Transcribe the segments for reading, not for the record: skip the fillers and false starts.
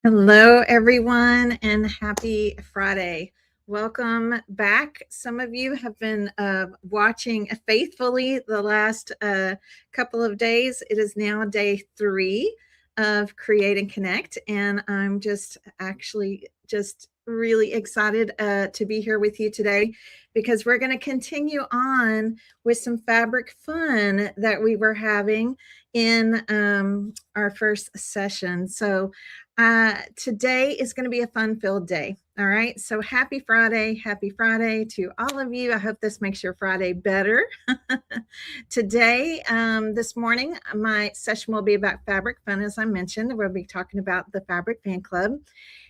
Hello, everyone, and happy Friday. Welcome back. Some of you have been watching faithfully the last couple of days. It is now day 3 of Create and Connect, and I'm just really excited to be here with you today because we're going to continue on with some fabric fun that we were having in our first session. So today is going to be a fun-filled day. All right. So happy Friday. Happy Friday to all of you. I hope this makes your Friday better. Today, this morning, my session will be about fabric fun. As I mentioned, we'll be talking about the Fabric Fan Club.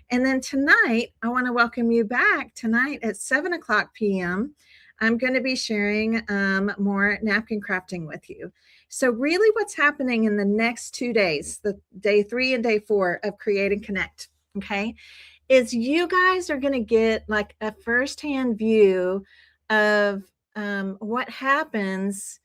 And then tonight, I want to welcome you back. Tonight at 7 o'clock p.m., I'm going to be sharing more napkin crafting with you. So really what's happening in the next 2 days, the day 3 and day 4 of Create and Connect, okay, is you guys are going to get like a firsthand view of what happens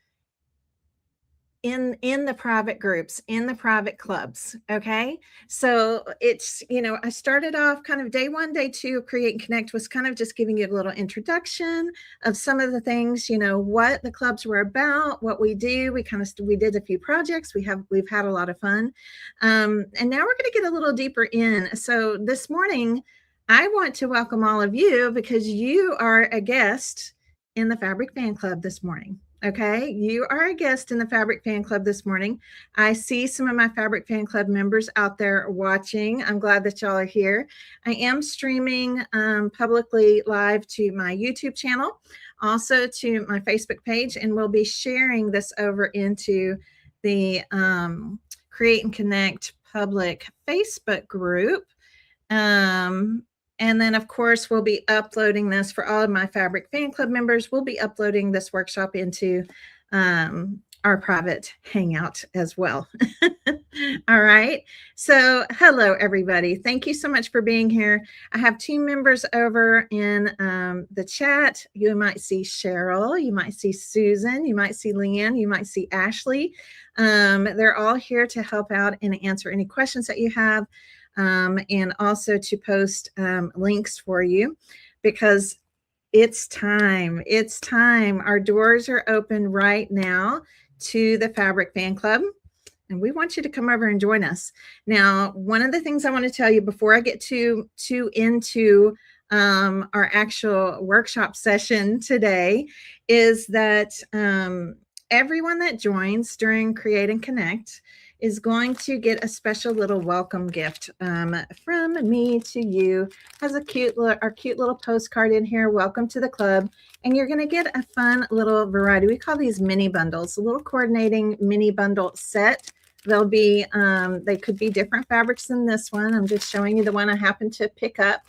in the private groups, in the private clubs. Okay. So it's, I started off kind of day 1, day 2 of Create and Connect was kind of just giving you a little introduction of some of the things, what the clubs were about, what we do. We did a few projects. We've had a lot of fun. And now we're going to get a little deeper in. So this morning, I want to welcome all of you because you are a guest in the Fabric Fan Club this morning. Okay, you are a guest in the Fabric Fan Club this morning. I see some of my Fabric Fan Club members out there watching. I'm glad that y'all are here. I am streaming publicly live to my YouTube channel, also to my Facebook page, and we'll be sharing this over into the Create and Connect public Facebook group. And then, of course, we'll be uploading this for all of my Fabric Fan Club members. We'll be uploading this workshop into our private hangout as well. All right. So hello, everybody. Thank you so much for being here. I have team members over in the chat. You might see Cheryl. You might see Susan. You might see Leanne. You might see Ashley. They're all here to help out and answer any questions that you have. And also to post links for you because it's time. It's time. Our doors are open right now to the Fabric Fan Club, and we want you to come over and join us. Now, one of the things I want to tell you before I get too into our actual workshop session today is that everyone that joins during Create and Connect is going to get a special little welcome gift from me to you. Has our cute little postcard in here. Welcome to the club. And you're going to get a fun little variety. We call these mini bundles, a little coordinating mini bundle set. They'll be, they could be different fabrics than this one. I'm just showing you the one I happened to pick up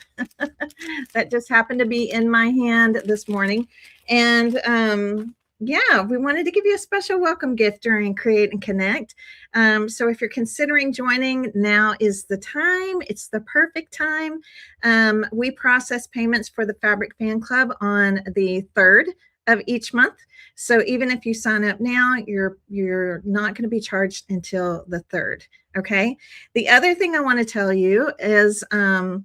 that just happened to be in my hand this morning. And yeah, we wanted to give you a special welcome gift during Create and Connect. So if you're considering joining, now is the time. It's the perfect time. We process payments for the Fabric Fan Club on the 3rd of each month. So even if you sign up now, you're not going to be charged until the 3rd. Okay. The other thing I want to tell you is I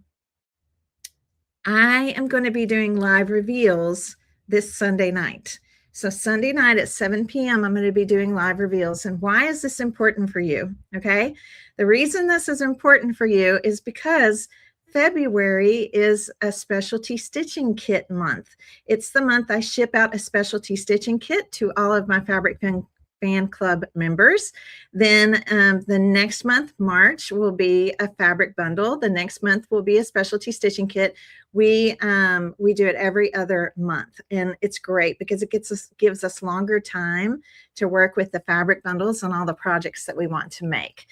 am going to be doing live reveals this Sunday night. So Sunday night at 7 p.m., I'm going to be doing live reveals. And why is this important for you? Okay. The reason this is important for you is because February is a specialty stitching kit month. It's the month I ship out a specialty stitching kit to all of my Fabric Fan Club members. Then the next month, March, will be a fabric bundle. The next month will be a specialty stitching kit. We do it every other month, and it's great because it gives us longer time to work with the fabric bundles and all the projects that we want to make.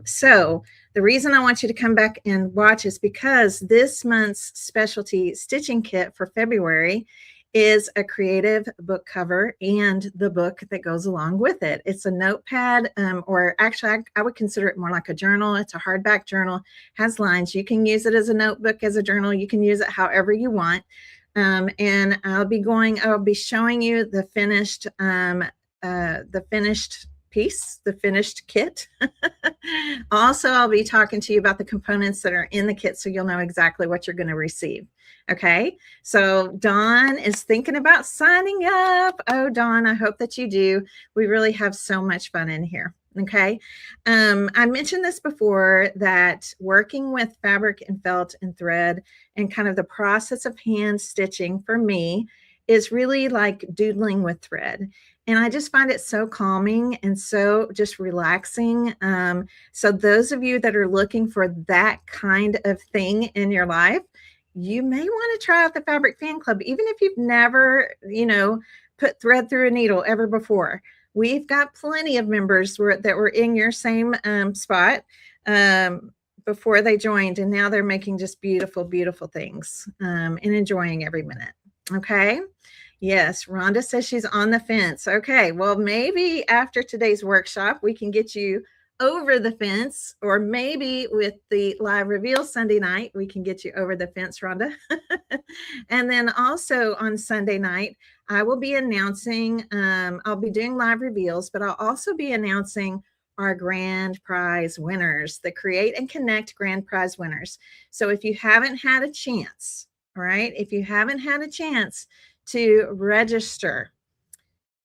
So the reason I want you to come back and watch is because this month's specialty stitching kit for February is a creative book cover and the book that goes along with it. It's a notepad, or actually I would consider it more like a journal. It's a hardback journal, has lines. You can use it as a notebook, as a journal. You can use it however you want. And I'll be showing you the finished piece, the finished kit. Also, I'll be talking to you about the components that are in the kit so you'll know exactly what you're going to receive. Okay, so Dawn is thinking about signing up. Oh, Dawn, I hope that you do. We really have so much fun in here. Okay, I mentioned this before, that working with fabric and felt and thread and kind of the process of hand stitching for me is really like doodling with thread. And I just find it so calming and so just relaxing. So those of you that are looking for that kind of thing in your life, you may want to try out the Fabric Fan Club, even if you've never, put thread through a needle ever before. We've got plenty of members that were in your same spot before they joined, and now they're making just beautiful, beautiful things and enjoying every minute. Okay. Yes, Rhonda says she's on the fence. Okay, well, maybe after today's workshop, we can get you over the fence, or maybe with the live reveal Sunday night, we can get you over the fence, Rhonda. And then also on Sunday night, I will be announcing, I'll be doing live reveals, but I'll also be announcing our grand prize winners, the Create and Connect grand prize winners. So if you haven't had a chance, all right, if you haven't had a chance to register,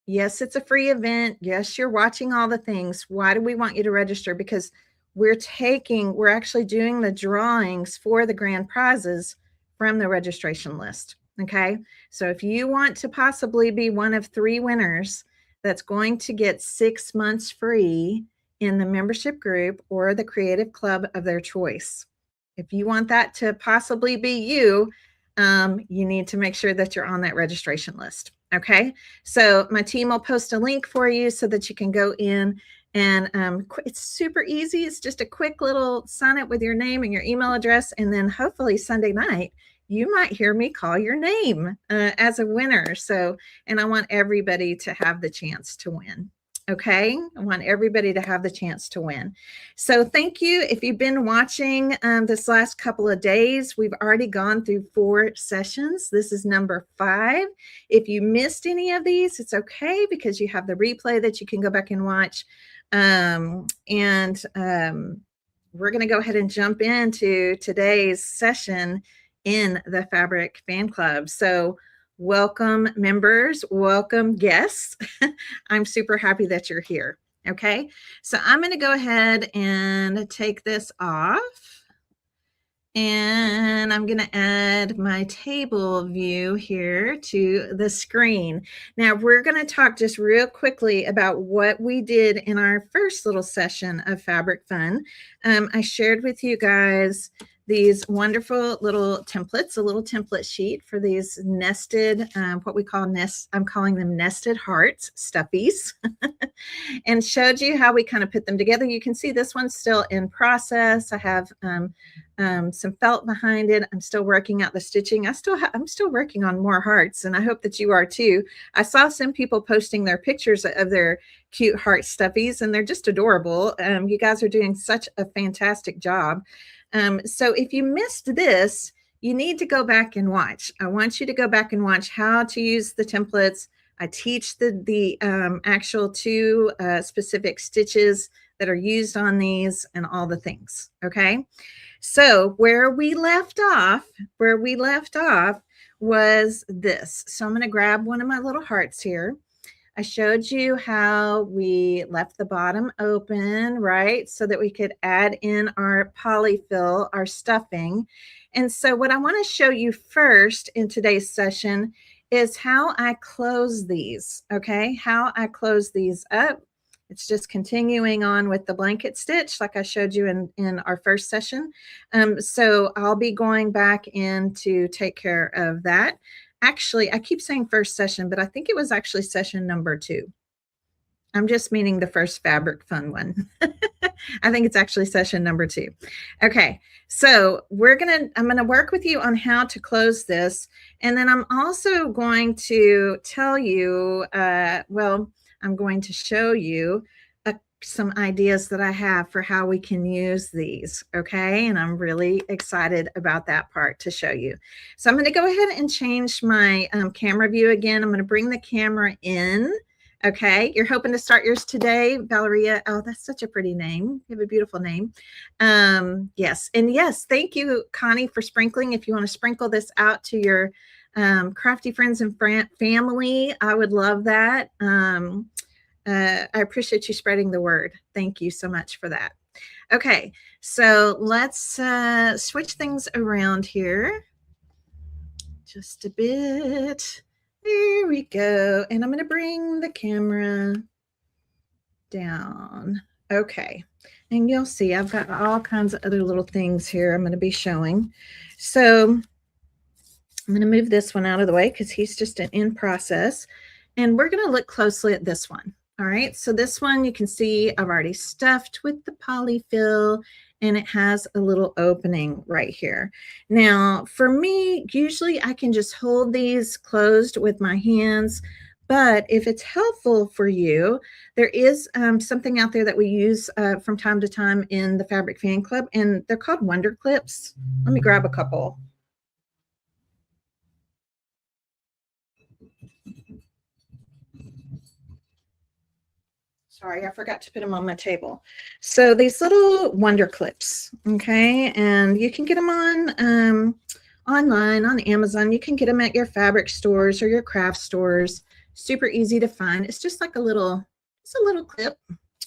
yes, it's a free event. Yes, you're watching all the things. Why do we want you to register? Because we're actually doing the drawings for the grand prizes from the registration list. Okay, so if you want to possibly be one of 3 winners that's going to get 6 months free in the membership group or the creative club of their choice, if you want that to possibly be you, you need to make sure that you're on that registration list. Okay, so my team will post a link for you so that you can go in, and it's super easy. It's just a quick little sign up with your name and your email address, and then hopefully Sunday night you might hear me call your name as a winner. So, and I want everybody to have the chance to win. Okay, I want everybody to have the chance to win. So thank you. If you've been watching this last couple of days, we've already gone through 4 sessions. This is number 5. If you missed any of these, it's okay, because you have the replay that you can go back and watch. We're going to go ahead and jump into today's session in the Fabric Fan Club. So welcome members, welcome guests. I'm super happy that you're here. Okay, so I'm going to go ahead and take this off, and I'm going to add my table view here to the screen. Now we're going to talk just real quickly about what we did in our first little session of Fabric Fun. I shared with you guys these wonderful little templates, a little template sheet for these nested, what we call I'm calling them nested hearts, stuffies, and showed you how we kind of put them together. You can see this one's still in process. I have some felt behind it. I'm still working out the stitching. I'm still working on more hearts, and I hope that you are too. I saw some people posting their pictures of their cute heart stuffies, and they're just adorable. You guys are doing such a fantastic job. So if you missed this, you need to go back and watch. I want you to go back and watch how to use the templates. I teach the actual 2 specific stitches that are used on these and all the things. Okay, so where we left off was this. So I'm going to grab one of my little hearts here. I showed you how we left the bottom open, right? So that we could add in our polyfill, our stuffing. And so what I want to show you first in today's session is how I close these, okay? How I close these up. It's just continuing on with the blanket stitch like I showed you in our first session. So I'll be going back in to take care of that. Actually, I keep saying first session, but I think it was actually session number 2. I'm just meaning the first Fabric Fun one. I think it's actually session number 2. Okay, so I'm gonna work with you on how to close this, and then I'm also going to tell you, I'm going to show you some ideas that I have for how we can use these. Okay, and I'm really excited about that part to show you. So I'm going to go ahead and change my camera view again. I'm going to bring the camera in Okay, you're hoping to start yours today, Valeria. Oh, that's such a pretty name. You have a beautiful name. Yes, and yes, thank you, Connie, for sprinkling. If you want to sprinkle this out to your crafty friends and family, I would love that. I appreciate you spreading the word. Thank you so much for that. Okay, so let's switch things around here just a bit. There we go. And I'm going to bring the camera down. Okay. And you'll see I've got all kinds of other little things here I'm going to be showing. So I'm going to move this one out of the way because he's just in process. And we're going to look closely at this one. All right. So this one you can see I've already stuffed with the polyfill, and it has a little opening right here. Now, for me, usually I can just hold these closed with my hands. But if it's helpful for you, there is something out there that we use from time to time in the Fabric Fan Club, and they're called Wonder Clips. Let me grab a couple. Sorry, I forgot to put them on my table. So these little Wonder Clips, okay, and you can get them on online on Amazon. You can get them at your fabric stores or your craft stores. Super easy to find. It's just like it's a little clip,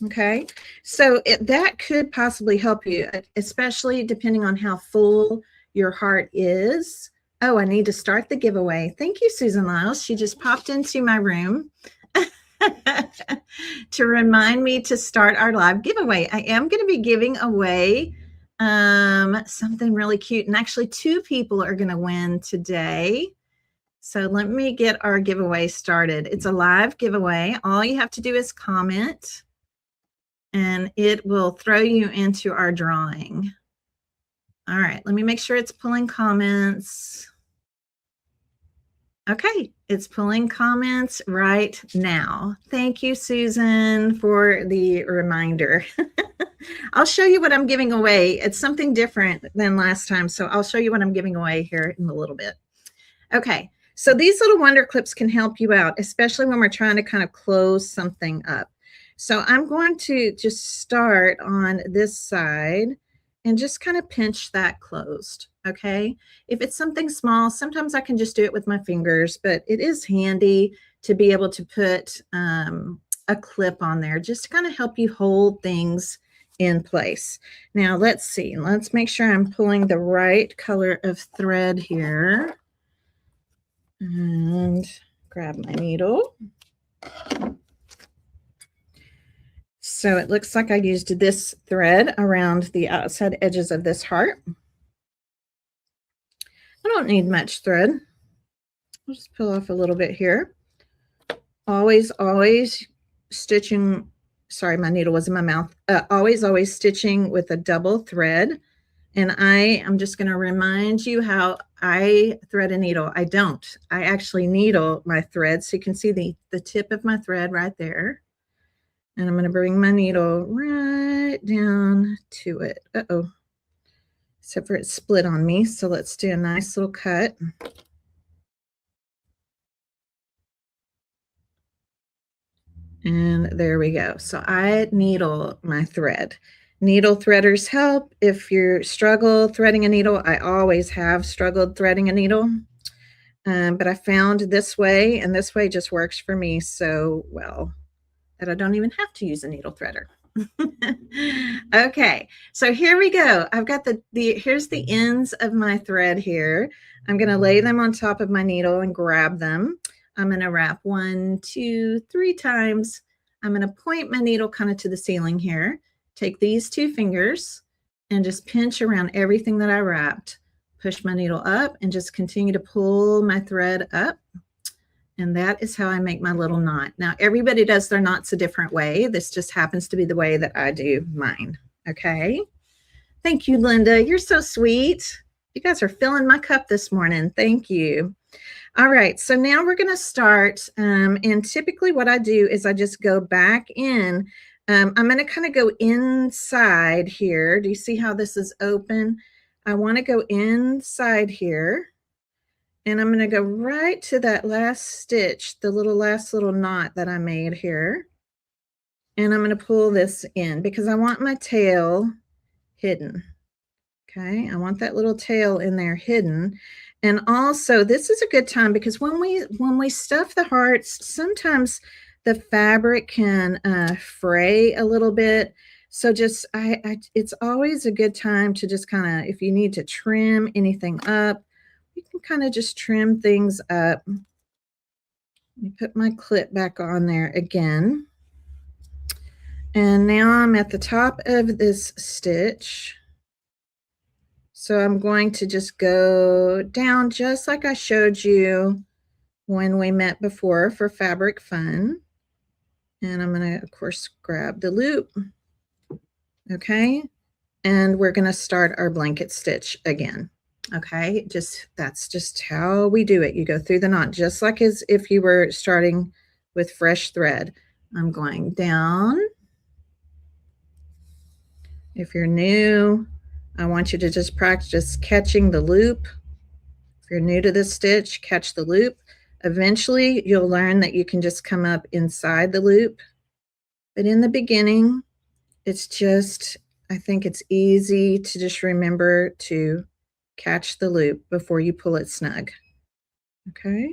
okay. So that could possibly help you, especially depending on how full your heart is. Oh, I need to start the giveaway. Thank you, Susan Lyles. She just popped into my room to remind me to start our live giveaway. I am going to be giving away something really cute, and actually 2 people are going to win today. So let me get our giveaway started. It's a live giveaway. All you have to do is comment, and it will throw you into our drawing. All right, let me make sure it's pulling comments. Okay, it's pulling comments right now. Thank you, Susan, for the reminder. I'll show you what I'm giving away. It's something different than last time, so I'll show you what I'm giving away here in a little bit. Okay, so these little Wonder Clips can help you out, especially when we're trying to kind of close something up. So I'm going to just start on this side and just kind of pinch that closed, okay? If it's something small, sometimes I can just do it with my fingers, but it is handy to be able to put a clip on there just to kind of help you hold things in place. Now, let's see. Let's make sure I'm pulling the right color of thread here. And grab my needle. So it looks like I used this thread around the outside edges of this heart. I don't need much thread. I'll just pull off a little bit here. Always stitching. Sorry, my needle was in my mouth. Always stitching with a double thread. And I am just going to remind you how I thread a needle. I don't. I actually needle my thread. So you can see the tip of my thread right there. And I'm going to bring my needle right down to it. Uh-oh. Except for it's split on me. So let's do a nice little cut. And there we go. So I needle my thread. Needle threaders help. If you struggle threading a needle, I always have struggled threading a needle. But I found this way, and this way just works for me so well that I don't even have to use a needle threader. Okay, so here we go. I've got here's the ends of my thread here. I'm going to lay them on top of my needle and grab them. I'm going to wrap 1, 2, 3 times. I'm going to point my needle kind of to the ceiling here. Take these 2 fingers and just pinch around everything that I wrapped. Push my needle up and just continue to pull my thread up. And that is how I make my little knot. Now, everybody does their knots a different way. This just happens to be the way that I do mine. Okay. Thank you, Linda. You're so sweet. You guys are filling my cup this morning. Thank you. All right. So now we're going to start. And typically what I do is I just go back in. I'm going to kind of go inside here. Do you see how this is open? I want to go inside here. And I'm going to go right to that last stitch, the last little knot that I made here. And I'm going to pull this in because I want my tail hidden. Okay, I want that little tail in there hidden. And also, this is a good time because when we stuff the hearts, sometimes the fabric can fray a little bit. So just it's always a good time to just kind of, if you need to trim anything up, you can kind of just trim things up. Let me put my clip back on there again. And now I'm at the top of this stitch. So I'm going to just go down just like I showed you when we met before for Fabric Fun. And I'm going to, of course, grab the loop. Okay. And we're going to start our blanket stitch again. Okay. That's just how we do it. You go through the knot just like as if you were starting with fresh thread. I'm going down. If you're new, I want you to just practice catching the loop. If you're new to this stitch, catch the loop. Eventually, you'll learn that you can just come up inside the loop. But in the beginning, it's just, I think it's easy to just remember to catch the loop before you pull it snug. Okay.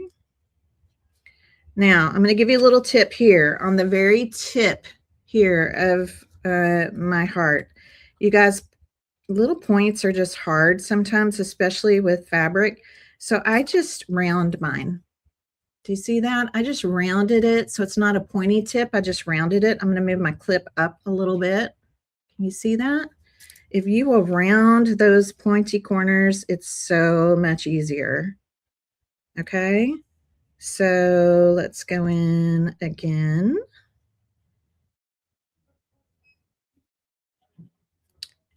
Now, I'm going to give you a little tip here on the very tip here of my heart. You guys, little points are just hard sometimes, especially with fabric. So I just round mine. Do you see that? I just rounded it. So it's not a pointy tip. I just rounded it. I'm going to move my clip up a little bit. Can you see that? If you will round those pointy corners, it's so much easier. Okay. So let's go in again.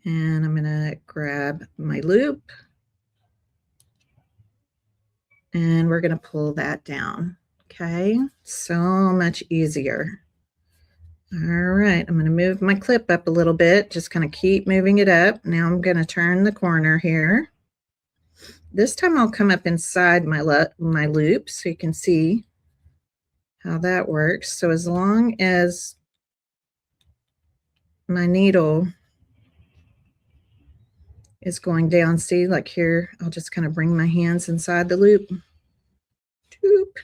And I'm going to grab my loop. And we're going to pull that down. Okay, so much easier. All right, I'm going to move my clip up a little bit. Just kind of keep moving it up. Now I'm going to turn the corner here. This time I'll come up inside my loop so you can see how that works. So as long as my needle is going down, see, like here, I'll just kind of bring my hands inside the loop. Doop.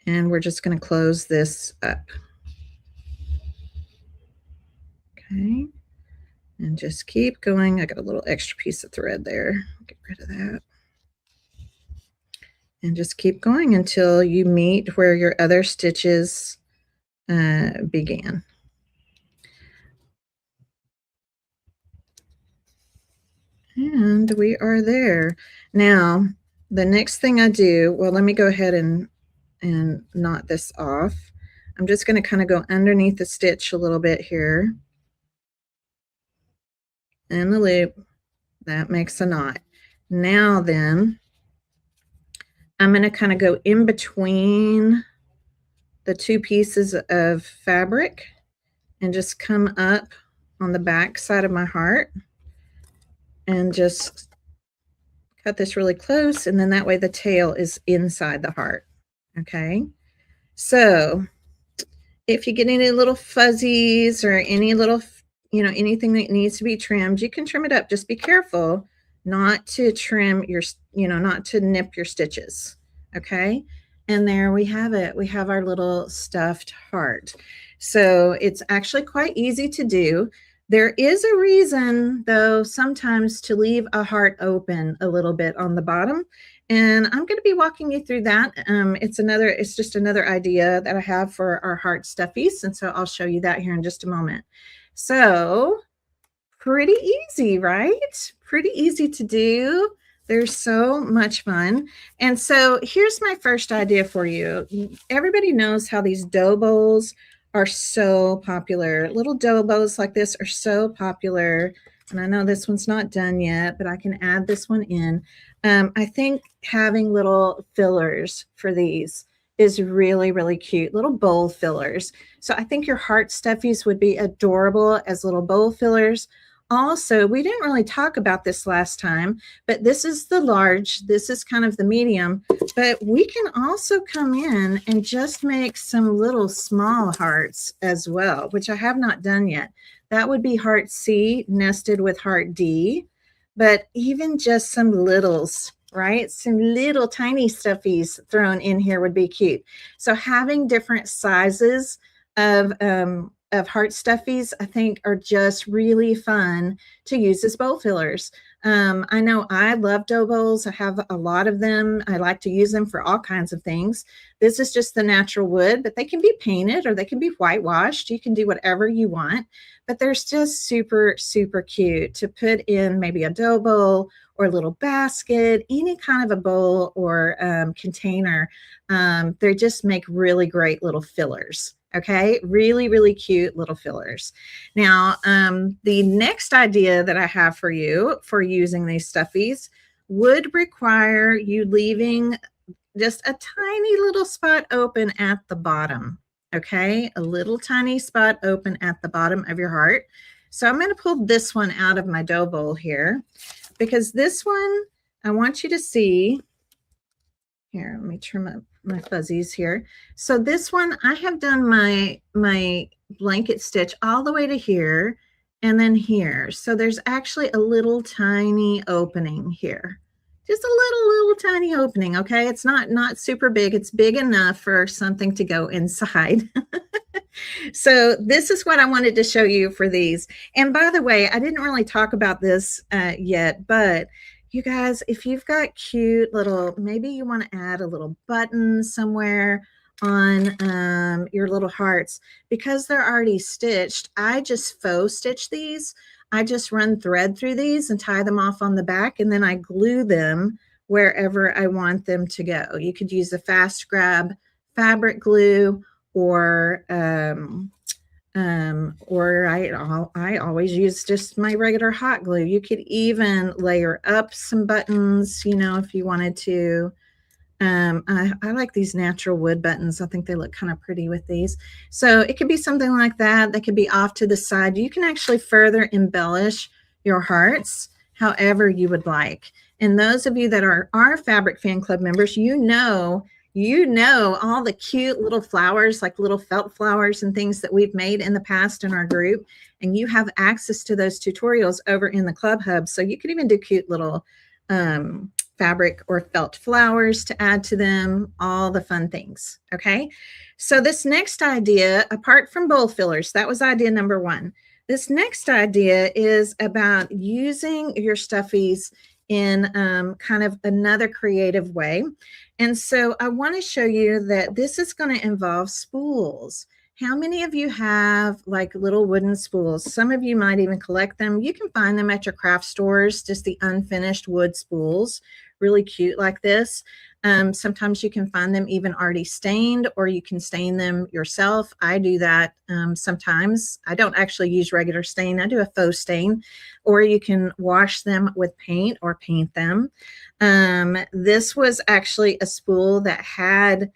And we're just going to close this up. Okay. And just keep going. I got a little extra piece of thread there. Get rid of that. And just keep going until you meet where your other stitches began. And we are there. Now, the next thing I do, well, let me go ahead and knot this off. I'm just going to kind of go underneath the stitch a little bit here. And the loop, that makes a knot. Now then, I'm going to kind of go in between the two pieces of fabric and just come up on the back side of my heart and just cut this really close, and then that way the tail is inside the heart. Okay, so if you get any little fuzzies or any little, anything that needs to be trimmed, you can trim it up. Just be careful not to trim your, not to nip your stitches. Okay, and there we have it. We have our little stuffed heart. So it's actually quite easy to do. There is a reason, though, sometimes to leave a heart open a little bit on the bottom. And I'm going to be walking you through that. It's just another idea that I have for our heart stuffies. And so I'll show you that here in just a moment. So pretty easy, right? Pretty easy to do. They're so much fun. And so here's my first idea for you. Everybody knows how these dough bowls are so popular. Little dough bows like this are so popular. And I know this one's not done yet, but I can add this one in. I think having little fillers for these is really, really cute. Little bowl fillers. So I think your heart stuffies would be adorable as little bowl fillers. Also, we didn't really talk about this last time, but this is the large, this is kind of the medium, but we can also come in and just make some little small hearts as well, which I have not done yet. That would be heart C nested with heart D, but even just some littles, right? Some little tiny stuffies thrown in here would be cute. So having different sizes of heart stuffies, I think, are just really fun to use as bowl fillers. I know I love dough bowls. I have a lot of them. I like to use them for all kinds of things. This is just the natural wood, but they can be painted or they can be whitewashed. You can do whatever you want, but they're just super, super cute to put in maybe a dough bowl or a little basket, any kind of a bowl or container. They just make really great little fillers. Okay, really, really cute little fillers. Now, the next idea that I have for you for using these stuffies would require you leaving just a tiny little spot open at the bottom. Okay, a little tiny spot open at the bottom of your heart. So I'm going to pull this one out of my dough bowl here because this one, I want you to see. Here, let me trim up my fuzzies here. So this one, I have done my blanket stitch all the way to here and then here. So there's actually a little tiny opening here. Just a little tiny opening, okay? It's not super big. It's big enough for something to go inside. So this is what I wanted to show you for these. And by the way, I didn't really talk about this yet, but you guys, if you've got cute little, maybe you want to add a little button somewhere on your little hearts, because they're already stitched, I just faux stitch these. I just run thread through these and tie them off on the back, and then I glue them wherever I want them to go. You could use a fast grab fabric glue, or I always use just my regular hot glue. You could even layer up some buttons, you know, if you wanted to. I like these natural wood buttons. I think they look kind of pretty with these. So it could be something like that. That could be off to the side. You can actually further embellish your hearts however you would like. And those of you that are our Fabric Fan Club members, you know all the cute little flowers, like little felt flowers and things that we've made in the past in our group. And you have access to those tutorials over in the Club Hub. So you can even do cute little fabric or felt flowers to add to them, all the fun things. Okay, so this next idea, apart from bowl fillers, that was idea number one. This next idea is about using your stuffies in kind of another creative way. And so I want to show you that this is going to involve spools. How many of you have like little wooden spools? Some of you might even collect them. You can find them at your craft stores, just the unfinished wood spools, really cute like this. Sometimes you can find them even already stained, or you can stain them yourself. I do that sometimes. I don't actually use regular stain. I do a faux stain, or you can wash them with paint or paint them. This was actually a spool that had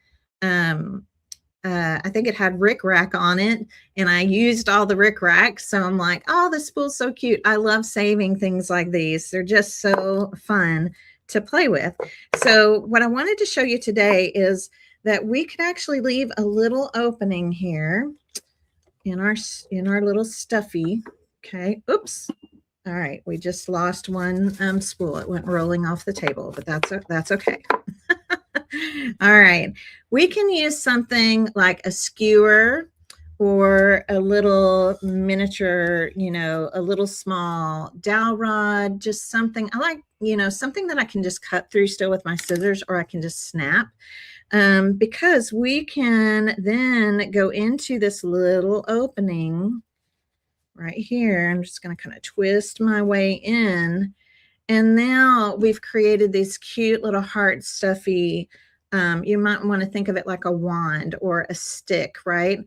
I think it had rickrack on it, and I used all the rickrack. So I'm like, oh, this spool's so cute. I love saving things like these. They're just so fun to play with. So what I wanted to show you today is that we can actually leave a little opening here in our little stuffy. Okay, oops. All right, we just lost one spool. It went rolling off the table, but that's okay. All right, we can use something like a skewer or a little miniature, you know, a little small dowel rod, just something. I like, you know, something that I can just cut through still with my scissors, or I can just snap, because we can then go into this little opening right here. I'm just going to kind of twist my way in. And now we've created these cute little heart stuffy. You might want to think of it like a wand or a stick, right?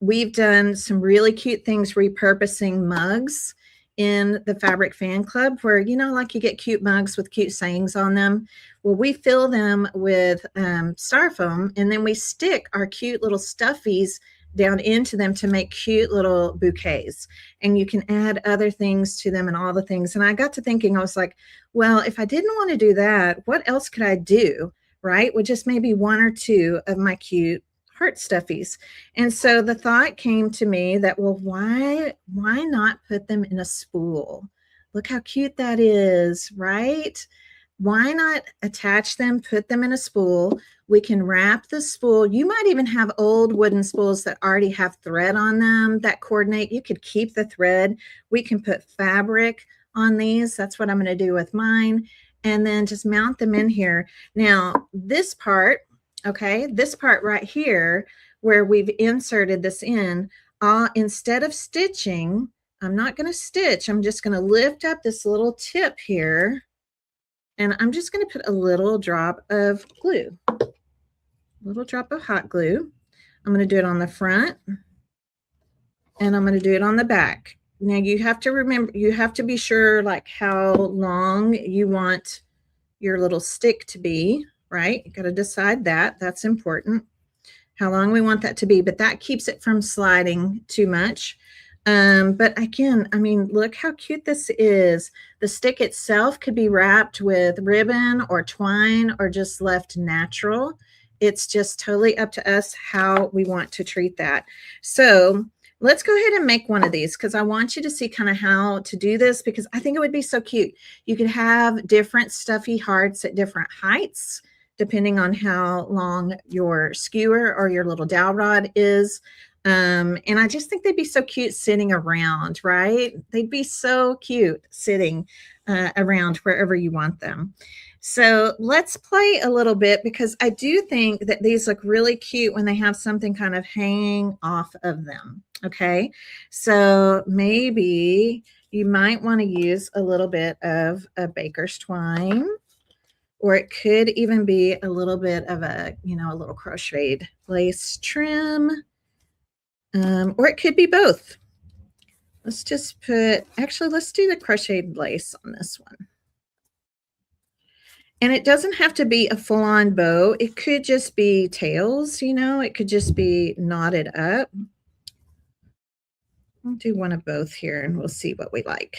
We've done some really cute things repurposing mugs in the Fabric Fan Club, where, you know, like you get cute mugs with cute sayings on them. Well, we fill them with styrofoam, and then we stick our cute little stuffies down into them to make cute little bouquets. And you can add other things to them and all the things. And I got to thinking, I was like, well, if I didn't want to do that, what else could I do? Right? With just maybe one or two of my cute heart stuffies. And so the thought came to me that, well, why not put them in a spool? Look how cute that is, right? Why not attach them, put them in a spool? We can wrap the spool. You might even have old wooden spools that already have thread on them that coordinate. You could keep the thread. We can put fabric on these. That's what I'm going to do with mine. And then just mount them in here. Now, this part, okay, this part right here where we've inserted this in, instead of stitching, I'm not going to stitch. I'm just going to lift up this little tip here. And I'm just going to put a little drop of glue, a little drop of hot glue. I'm going to do it on the front and I'm going to do it on the back. Now you have to remember, you have to be sure like how long you want your little stick to be, right? You got to decide that. That's important. How long we want that to be, but that keeps it from sliding too much. But again, I mean, look how cute this is. The stick itself could be wrapped with ribbon or twine or just left natural. It's just totally up to us how we want to treat that. So let's go ahead and make one of these because I want you to see kind of how to do this because I think it would be so cute. You could have different stuffy hearts at different heights depending on how long your skewer or your little dowel rod is. And I just think they'd be so cute sitting around, right? They'd be so cute sitting around wherever you want them. So let's play a little bit because I do think that these look really cute when they have something kind of hanging off of them. Okay, so maybe you might want to use a little bit of a baker's twine, or it could even be a little bit of a, a little crocheted lace trim. Or it could be both. Let's just let's do the crocheted lace on this one. And it doesn't have to be a full-on bow. It could just be tails, it could just be knotted up. I'll do one of both here and we'll see what we like.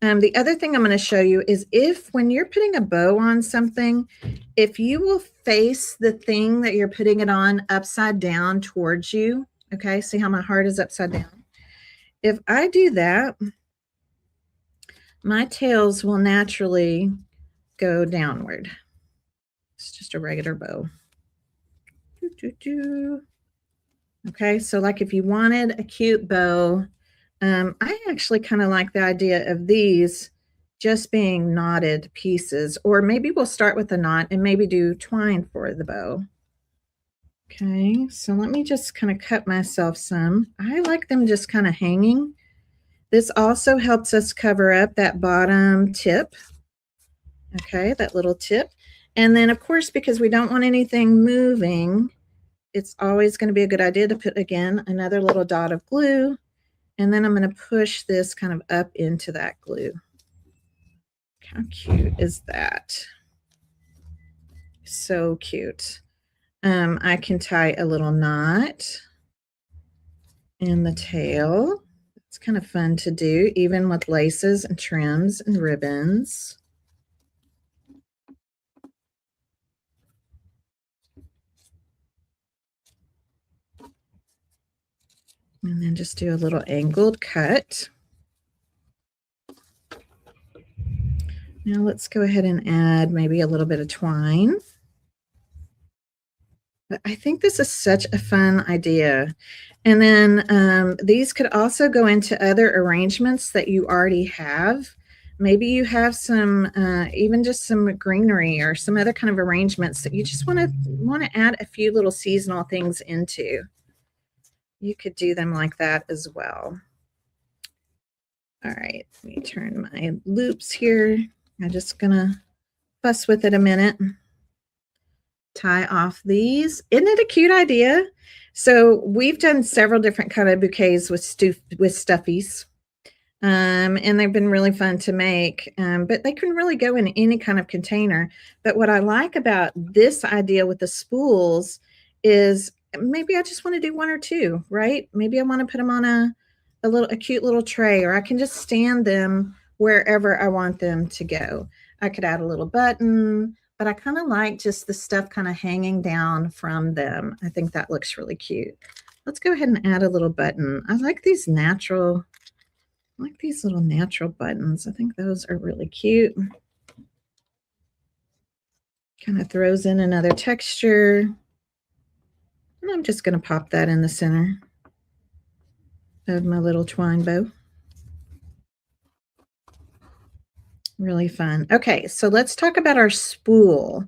The other thing I'm going to show you is when you're putting a bow on something, if you will face the thing that you're putting it on upside down towards you, okay, see how my heart is upside down? If I do that, my tails will naturally go downward. It's just a regular bow. Okay, so like if you wanted a cute bow, I actually kind of like the idea of these just being knotted pieces, or maybe we'll start with a knot and maybe do twine for the bow. Okay, so let me just kind of cut myself some. I like them just kind of hanging. This also helps us cover up that bottom tip. Okay, that little tip. And then of course, because we don't want anything moving, it's always going to be a good idea to put, again, another little dot of glue. And then I'm going to push this kind of up into that glue. How cute is that? So cute. I can tie a little knot in the tail. It's kind of fun to do, even with laces and trims and ribbons. And then just do a little angled cut. Now let's go ahead and add maybe a little bit of twine. But I think this is such a fun idea. And then these could also go into other arrangements that you already have. Maybe you have some, even just some greenery or some other kind of arrangements that you just want to add a few little seasonal things into. You could do them like that as well. All right, let me turn my loops here. I'm just gonna fuss with it a minute. Tie off these. Isn't it a cute idea? So we've done several different kind of bouquets with stuffies. And they've been really fun to make, but they can really go in any kind of container. But what I like about this idea with the spools is maybe I just want to do one or two, right? Maybe I want to put them on a cute little tray, or I can just stand them wherever I want them to go. I could add a little button, but I kind of like just the stuff kind of hanging down from them. I think that looks really cute. Let's go ahead and add a little button. I like these little natural buttons. I think those are really cute. Kind of throws in another texture. And I'm just going to pop that in the center of my little twine bow. Really fun. Okay, so let's talk about our spool.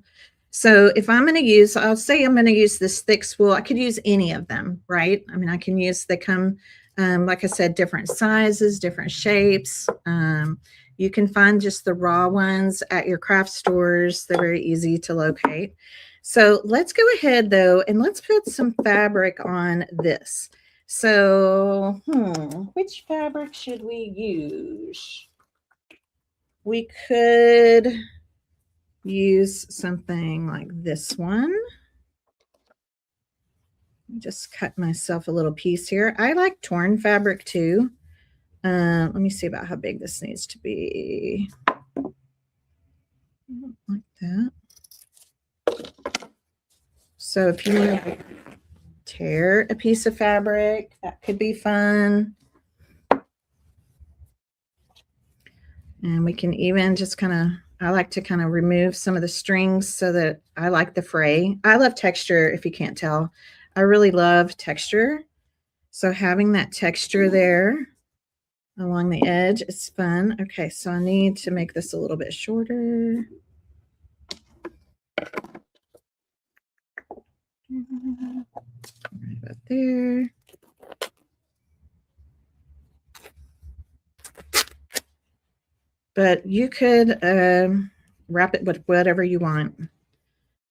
So if I'm going to use, I'll say I'm going to use this thick spool. I could use any of them, right? I mean, I can use, they come, like I said, different sizes, different shapes. You can find just the raw ones at your craft stores. They're very easy to locate. So let's go ahead though, and let's put some fabric on this. So, which fabric should we use? We could use something like this one. Just cut myself a little piece here. I like torn fabric too. Let me see about how big this needs to be. Like that. So if you want to tear a piece of fabric, that could be fun. And we can even just kind of, I like to kind of remove some of the strings so that I like the fray. I love texture, if you can't tell. I really love texture. So having that texture there along the edge is fun. Okay, so I need to make this a little bit shorter. Right about there. But you could wrap it with whatever you want.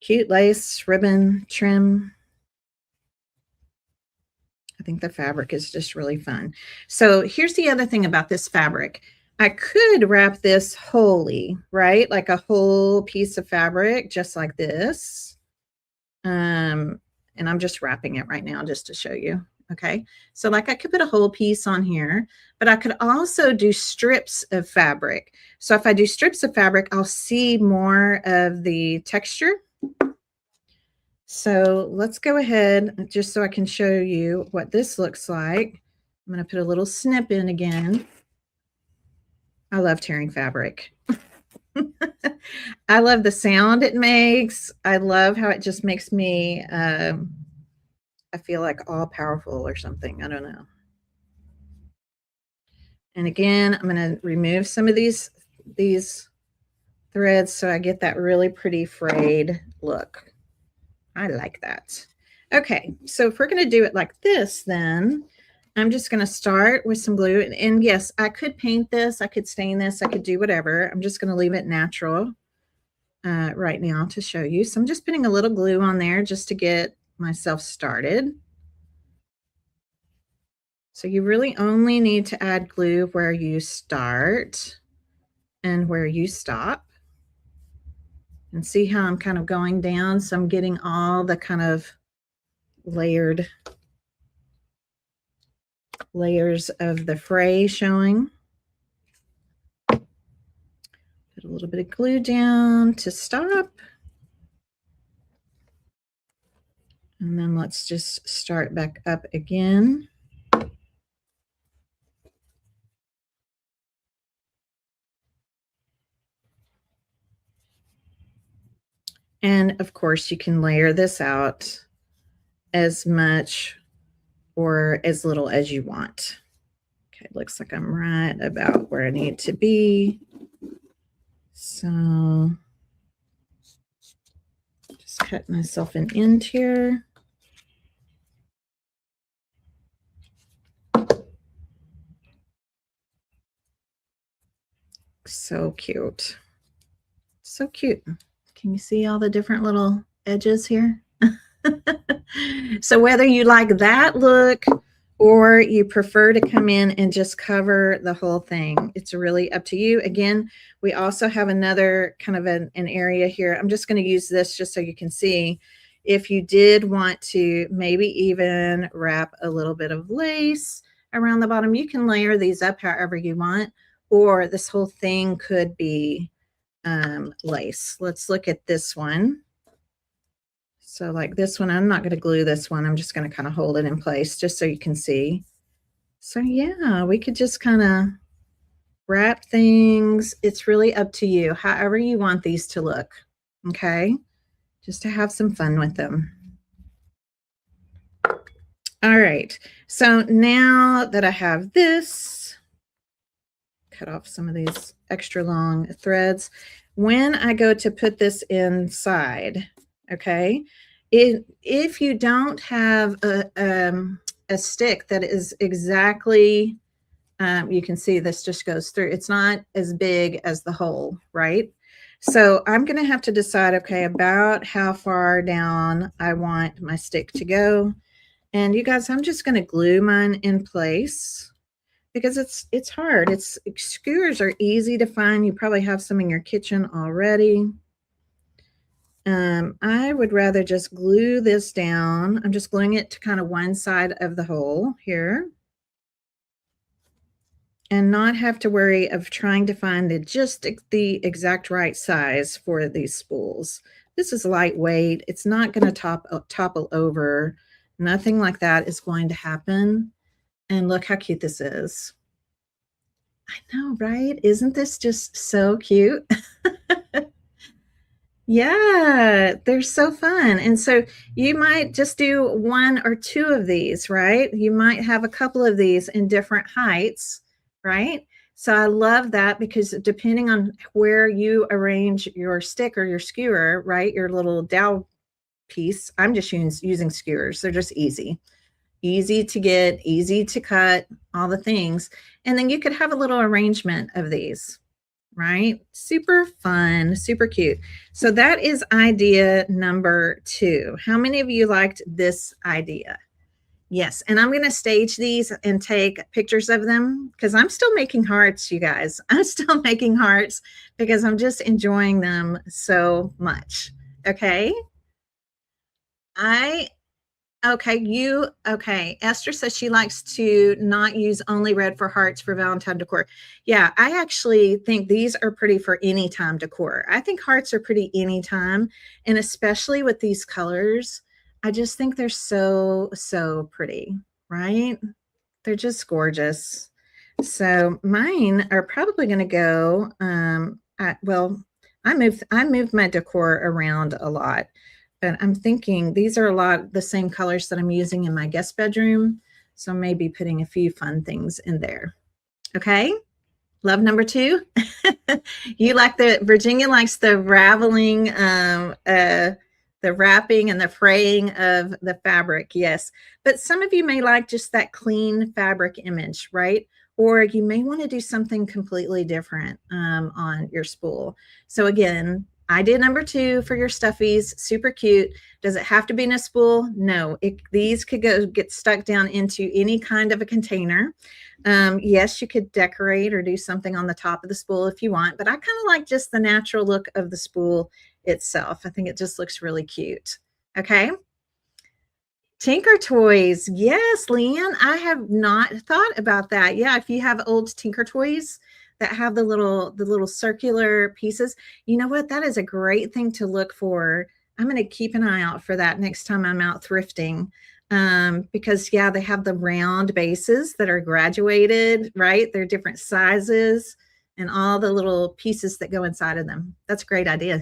Cute lace, ribbon, trim. I think the fabric is just really fun. So here's the other thing about this fabric. I could wrap this wholly, right? Like a whole piece of fabric, just like this. And I'm just wrapping it right now just to show you. Okay, so like I could put a whole piece on here, but I could also do strips of fabric. So if I do strips of fabric, I'll see more of the texture. So let's go ahead, just so I can show you what this looks like. I'm going to put a little snip in again. I love tearing fabric. I love the sound it makes. I love how it just makes me, I feel like all powerful or something. I don't know. And again, I'm going to remove some of these threads so I get that really pretty frayed look. I like that. Okay, so if we're going to do it like this, then I'm just going to start with some glue. And yes, I could paint this, I could stain this, I could do whatever. I'm just going to leave it natural right now to show you. So I'm just putting a little glue on there just to get myself started. So you really only need to add glue where you start and where you stop. And see how I'm kind of going down? So I'm getting all the kind of layers of the fray showing. Put a little bit of glue down to stop. And then let's just start back up again. And of course, you can layer this out as much or as little as you want. Okay, looks like I'm right about where I need to be. So just cut myself an end here. So cute. So cute. Can you see all the different little edges here? So whether you like that look or you prefer to come in and just cover the whole thing, it's really up to you. Again, we also have another kind of an area here. I'm just going to use this just so you can see. if you did want to maybe even wrap a little bit of lace around the bottom, you can layer these up however you want, or this whole thing could be lace. Let's look at this one. So like this one, I'm not going to glue this one. I'm just going to kind of hold it in place just so you can see. So yeah, we could just kind of wrap things. It's really up to you, however you want these to look. Okay, just to have some fun with them. All right, so now that I have this, cut off some of these extra long threads. When I go to put this inside, okay, if you don't have a stick that is exactly, you can see this just goes through. It's not as big as the hole, right? So I'm going to have to decide, okay, about how far down I want my stick to go. And you guys, I'm just going to glue mine in place because it's hard. Skewers are easy to find. You probably have some in your kitchen already. I would rather just glue this down. I'm just gluing it to kind of one side of the hole here, and not have to worry of trying to find the exact right size for these spools. This is lightweight. It's not going to topple over. Nothing like that is going to happen. And look how cute this is. I know, right? Isn't this just so cute? Yeah, they're so fun. And so you might just do one or two of these, right? You might have a couple of these in different heights, right? So I love that because depending on where you arrange your stick or your skewer, right? Your little dowel piece, I'm just using skewers. They're just easy to get, easy to cut, all the things. And then you could have a little arrangement of these, right? Super fun, super cute. So that is idea number 2. How many of you liked this idea? Yes, and I'm going to stage these and take pictures of them because I'm still making hearts, you guys. I'm still making hearts because I'm just enjoying them so much. Okay. Okay. Esther says she likes to not use only red for hearts for Valentine decor. Yeah, I actually think these are pretty for anytime decor. I think hearts are pretty anytime, and especially with these colors, I just think they're so, so pretty, right? They're just gorgeous. So mine are probably going to go, I moved my decor around a lot. But I'm thinking these are a lot the same colors that I'm using in my guest bedroom. So maybe putting a few fun things in there. Okay. Love number 2. You like Virginia likes the raveling, the wrapping and the fraying of the fabric. Yes. But some of you may like just that clean fabric image, right? Or you may want to do something completely different on your spool. So again, idea number 2 for your stuffies, super cute. Does it have to be in a spool? No, these could get stuck down into any kind of a container. Yes, you could decorate or do something on the top of the spool if you want, but I kind of like just the natural look of the spool itself. I think it just looks really cute. Okay. Tinker toys. Yes, Leanne, I have not thought about that. Yeah, if you have old Tinker toys that have the little circular pieces, you know what? That is a great thing to look for. I'm going to keep an eye out for that next time I'm out thrifting. Because yeah, they have the round bases that are graduated, right? They're different sizes and all the little pieces that go inside of them. That's a great idea.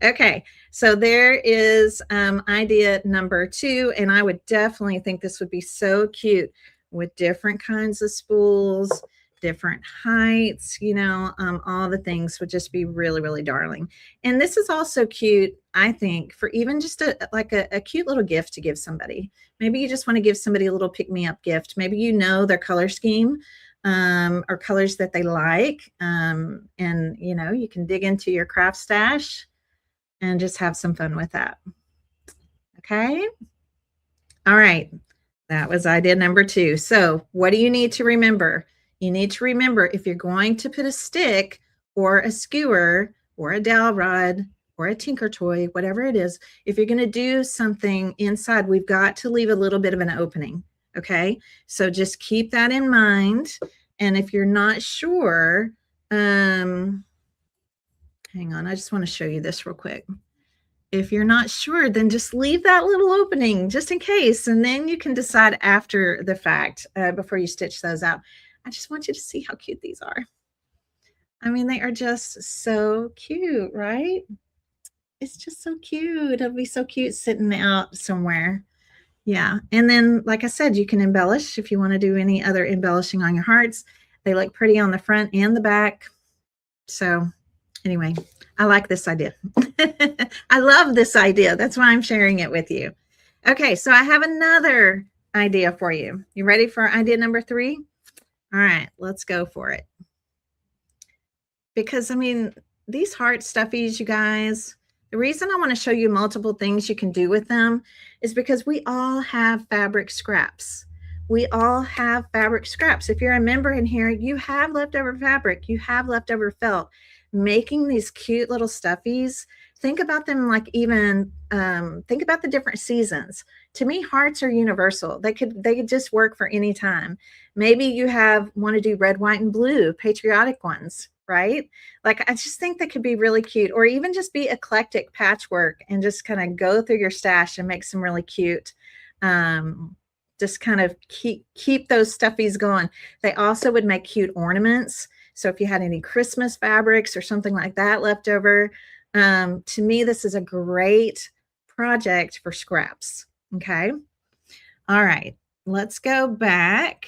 Okay, so there is idea number 2, and I would definitely think this would be so cute with different kinds of spools, different heights, all the things would just be really, really darling. And this is also cute, I think, for even just a cute little gift to give somebody. Maybe you just want to give somebody a little pick-me-up gift. Maybe their color scheme or colors that they like. And, you can dig into your craft stash and just have some fun with that. Okay. All right. That was idea number 2. So what do you need to remember? You need to remember if you're going to put a stick or a skewer or a dowel rod or a tinker toy, whatever it is, if you're going to do something inside, we've got to leave a little bit of an opening. Okay. So just keep that in mind. And if you're not sure, hang on, I just want to show you this real quick. If you're not sure, then just leave that little opening just in case, and then you can decide after the fact before you stitch those out. I just want you to see how cute these are. I mean, they are just so cute, right? It's just so cute. It'll be so cute sitting out somewhere. Yeah. And then, like I said, you can embellish if you want to do any other embellishing on your hearts. They look pretty on the front and the back. So anyway, I like this idea. I love this idea. That's why I'm sharing it with you. Okay, so I have another idea for you. You ready for idea number 3? All right, let's go for it. Because, I mean, these heart stuffies, you guys, the reason I want to show you multiple things you can do with them is because we all have fabric scraps. We all have fabric scraps. If you're a member in here, you have leftover fabric, you have leftover felt. Making these cute little stuffies, think about them like even think about the different seasons. To me, hearts are universal. They could just work for any time. Maybe you want to do red, white, and blue patriotic ones, right? Like, I just think that could be really cute, or even just be eclectic patchwork and just kind of go through your stash and make some really cute just kind of keep those stuffies going. They also would make cute ornaments. So if you had any Christmas fabrics or something like that left over, to me, this is a great project for scraps. Okay. All right. Let's go back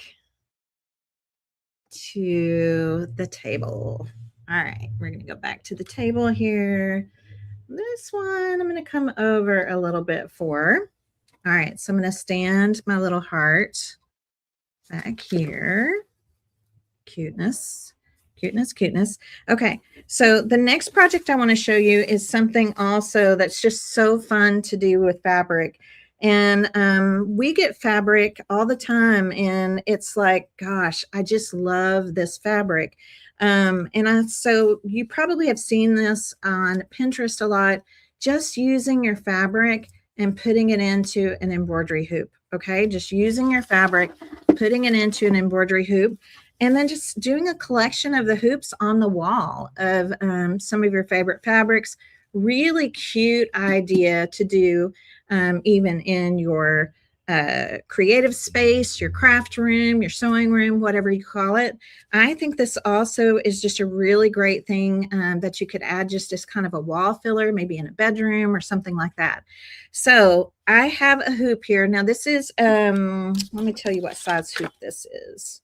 to the table. All right. We're going to go back to the table here. This one I'm going to come over a little bit for. All right. So I'm going to stand my little heart back here. Cuteness. Cuteness, cuteness. Okay, so the next project I want to show you is something also that's just so fun to do with fabric. And we get fabric all the time, and it's like, gosh, I just love this fabric. So you probably have seen this on Pinterest a lot, just using your fabric and putting it into an embroidery hoop. Okay, just using your fabric, putting it into an embroidery hoop. And then just doing a collection of the hoops on the wall of some of your favorite fabrics. Really cute idea to do even in your creative space, your craft room, your sewing room, whatever you call it. I think this also is just a really great thing that you could add just as kind of a wall filler, maybe in a bedroom or something like that. So I have a hoop here. Now this is, let me tell you what size hoop this is.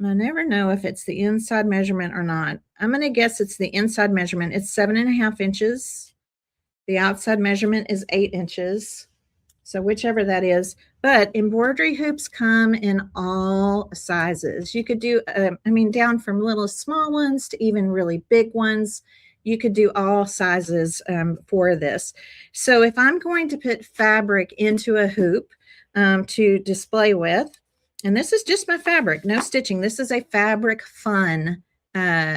I never know if it's the inside measurement or not. I'm going to guess it's the inside measurement. It's 7.5 inches. The outside measurement is 8 inches. So whichever that is. But embroidery hoops come in all sizes. You could do, down from little small ones to even really big ones. You could do all sizes for this. So if I'm going to put fabric into a hoop to display with, and this is just my fabric, no stitching. This is a fabric fun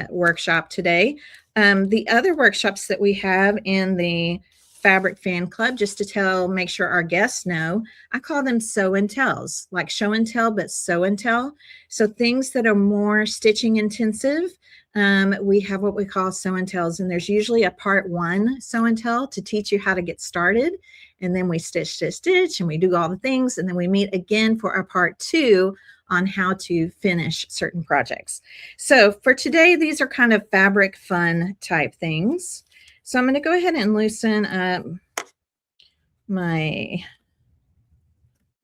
workshop today. The other workshops that we have in the Fabric Fan Club, just to make sure our guests know, I call them sew and tells, like show and tell, but sew and tell. So things that are more stitching intensive, we have what we call sew and tells, and there's usually a part 1 sew and tell to teach you how to get started. And then we stitch, stitch, stitch, and we do all the things. And then we meet again for our part 2 on how to finish certain projects. So for today, these are kind of fabric fun type things. So I'm going to go ahead and loosen up my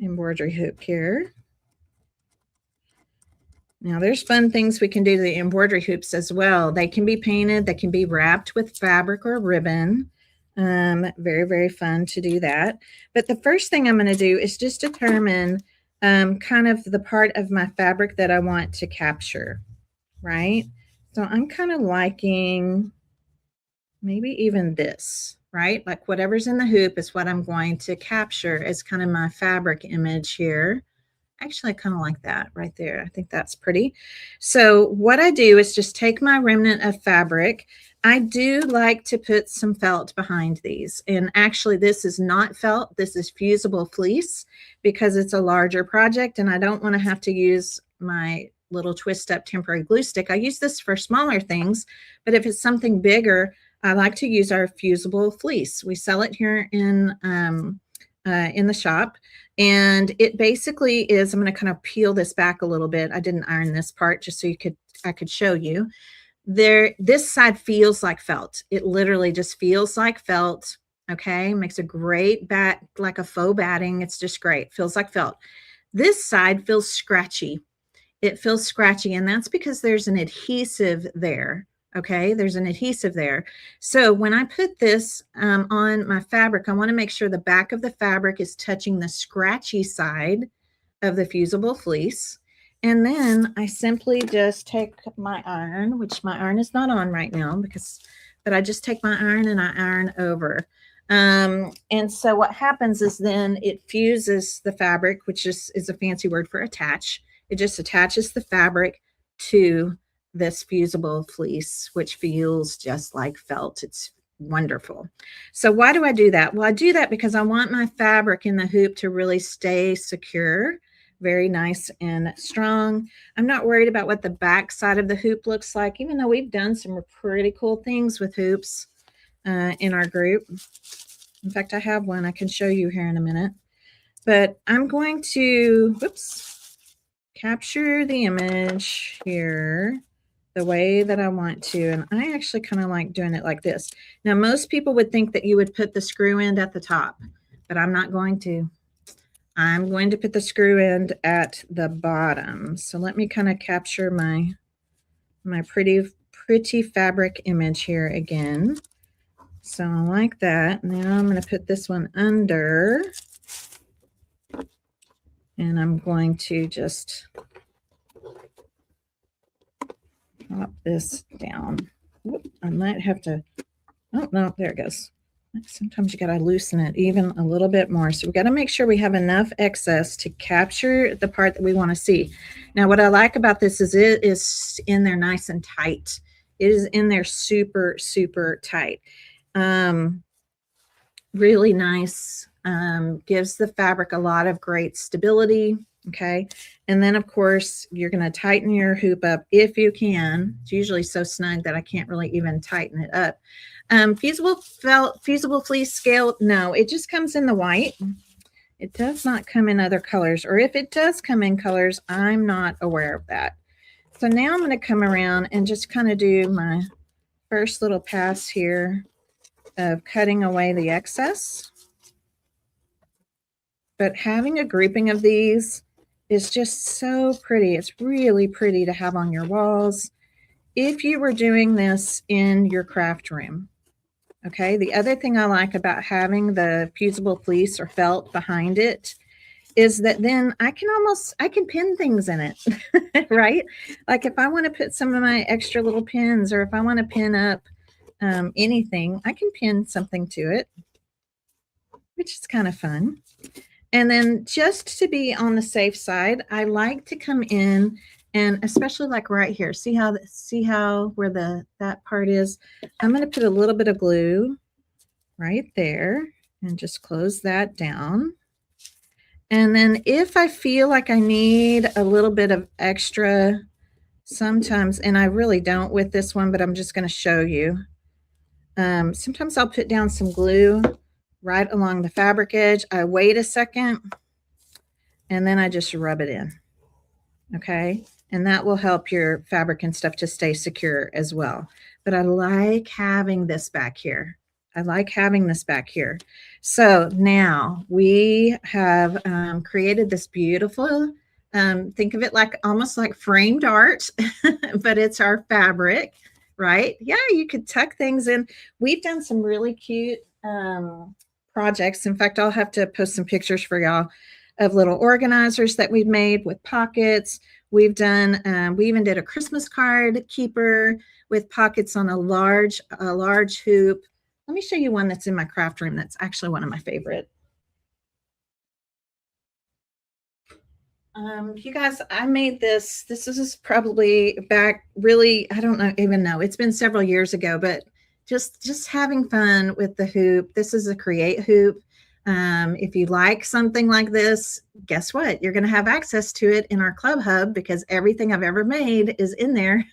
embroidery hoop here. Now there's fun things we can do to the embroidery hoops as well. They can be painted, they can be wrapped with fabric or ribbon. Very, very fun to do that. But the first thing I'm going to do is just determine kind of the part of my fabric that I want to capture, right? So I'm kind of liking maybe even this, right? Like whatever's in the hoop is what I'm going to capture as kind of my fabric image here. Actually, I kind of like that right there. I think that's pretty. So what I do is just take my remnant of fabric. I do like to put some felt behind these. And actually, this is not felt. This is fusible fleece because it's a larger project and I don't want to have to use my little twist up temporary glue stick. I use this for smaller things, but if it's something bigger, I like to use our fusible fleece. We sell it here in the shop. And it basically is, I'm going to kind of peel this back a little bit. I didn't iron this part just so I could show you. This side feels like felt. It literally just feels like felt. Okay, makes a great bat, like a faux batting. It's just great. Feels like felt. This side feels scratchy. It feels scratchy, and that's because there's an adhesive there. Okay, there's an adhesive there. So when I put this on my fabric, I want to make sure the back of the fabric is touching the scratchy side of the fusible fleece. And then I simply just take my iron, which my iron is not on right now but I just take my iron and I iron over. And so what happens is then it fuses the fabric, which is a fancy word for attach. It just attaches the fabric to this fusible fleece, which feels just like felt. It's wonderful. So why do I do that? Well, I do that because I want my fabric in the hoop to really stay secure, very nice and strong. I'm not worried about what the back side of the hoop looks like, even though we've done some pretty cool things with hoops in our group. In fact, I have one I can show you here in a minute. But I'm going to, capture the image here the way that I want to. And I actually kind of like doing it like this. Now, most people would think that you would put the screw end at the top, but I'm not going to. I'm going to put the screw end at the bottom. So let me kind of capture my pretty fabric image here again. So like that. Now I'm going to put this one under. And I'm going to just drop this down. I might have to, oh no, there it goes. Sometimes you got to loosen it even a little bit more. So we got to make sure we have enough excess to capture the part that we want to see. Now, what I like about this is it is in there nice and tight. It is in there super, super tight. Really nice. Gives the fabric a lot of great stability. Okay. And then of course you're going to tighten your hoop up if you can. It's usually so snug that I can't really even tighten it up. Fusible fleece scale. No, it just comes in the white. It does not come in other colors, or if it does come in colors, I'm not aware of that. So now I'm going to come around and just kind of do my first little pass here of cutting away the excess. But having a grouping of these is just so pretty. It's really pretty to have on your walls if you were doing this in your craft room. Okay, the other thing I like about having the fusible fleece or felt behind it is that then I can pin things in it, right? Like if I want to put some of my extra little pins, or if I want to pin up anything, I can pin something to it, which is kind of fun. And then just to be on the safe side, I like to come in and especially like right here, see how where that part is? I'm going to put a little bit of glue right there and just close that down. And then if I feel like I need a little bit of extra sometimes, and I really don't with this one, but I'm just going to show you. Sometimes I'll put down some glue right along the fabric edge. I wait a second and then I just rub it in. Okay. And that will help your fabric and stuff to stay secure as well. But I like having this back here. I like having this back here. So now we have created this beautiful, think of it like almost like framed art, but it's our fabric, right? Yeah, you could tuck things in. We've done some really cute projects. In fact, I'll have to post some pictures for y'all of little organizers that we've made with pockets. We've done, we even did a Christmas card keeper with pockets on a large hoop. Let me show you one that's in my craft room. That's actually one of my favorite. You guys, I made this. This is probably back really, I don't know, even know. It's been several years ago, but just having fun with the hoop. This is a Create hoop. If you like something like this, guess what? You're going to have access to it in our Club Hub because everything I've ever made is in there.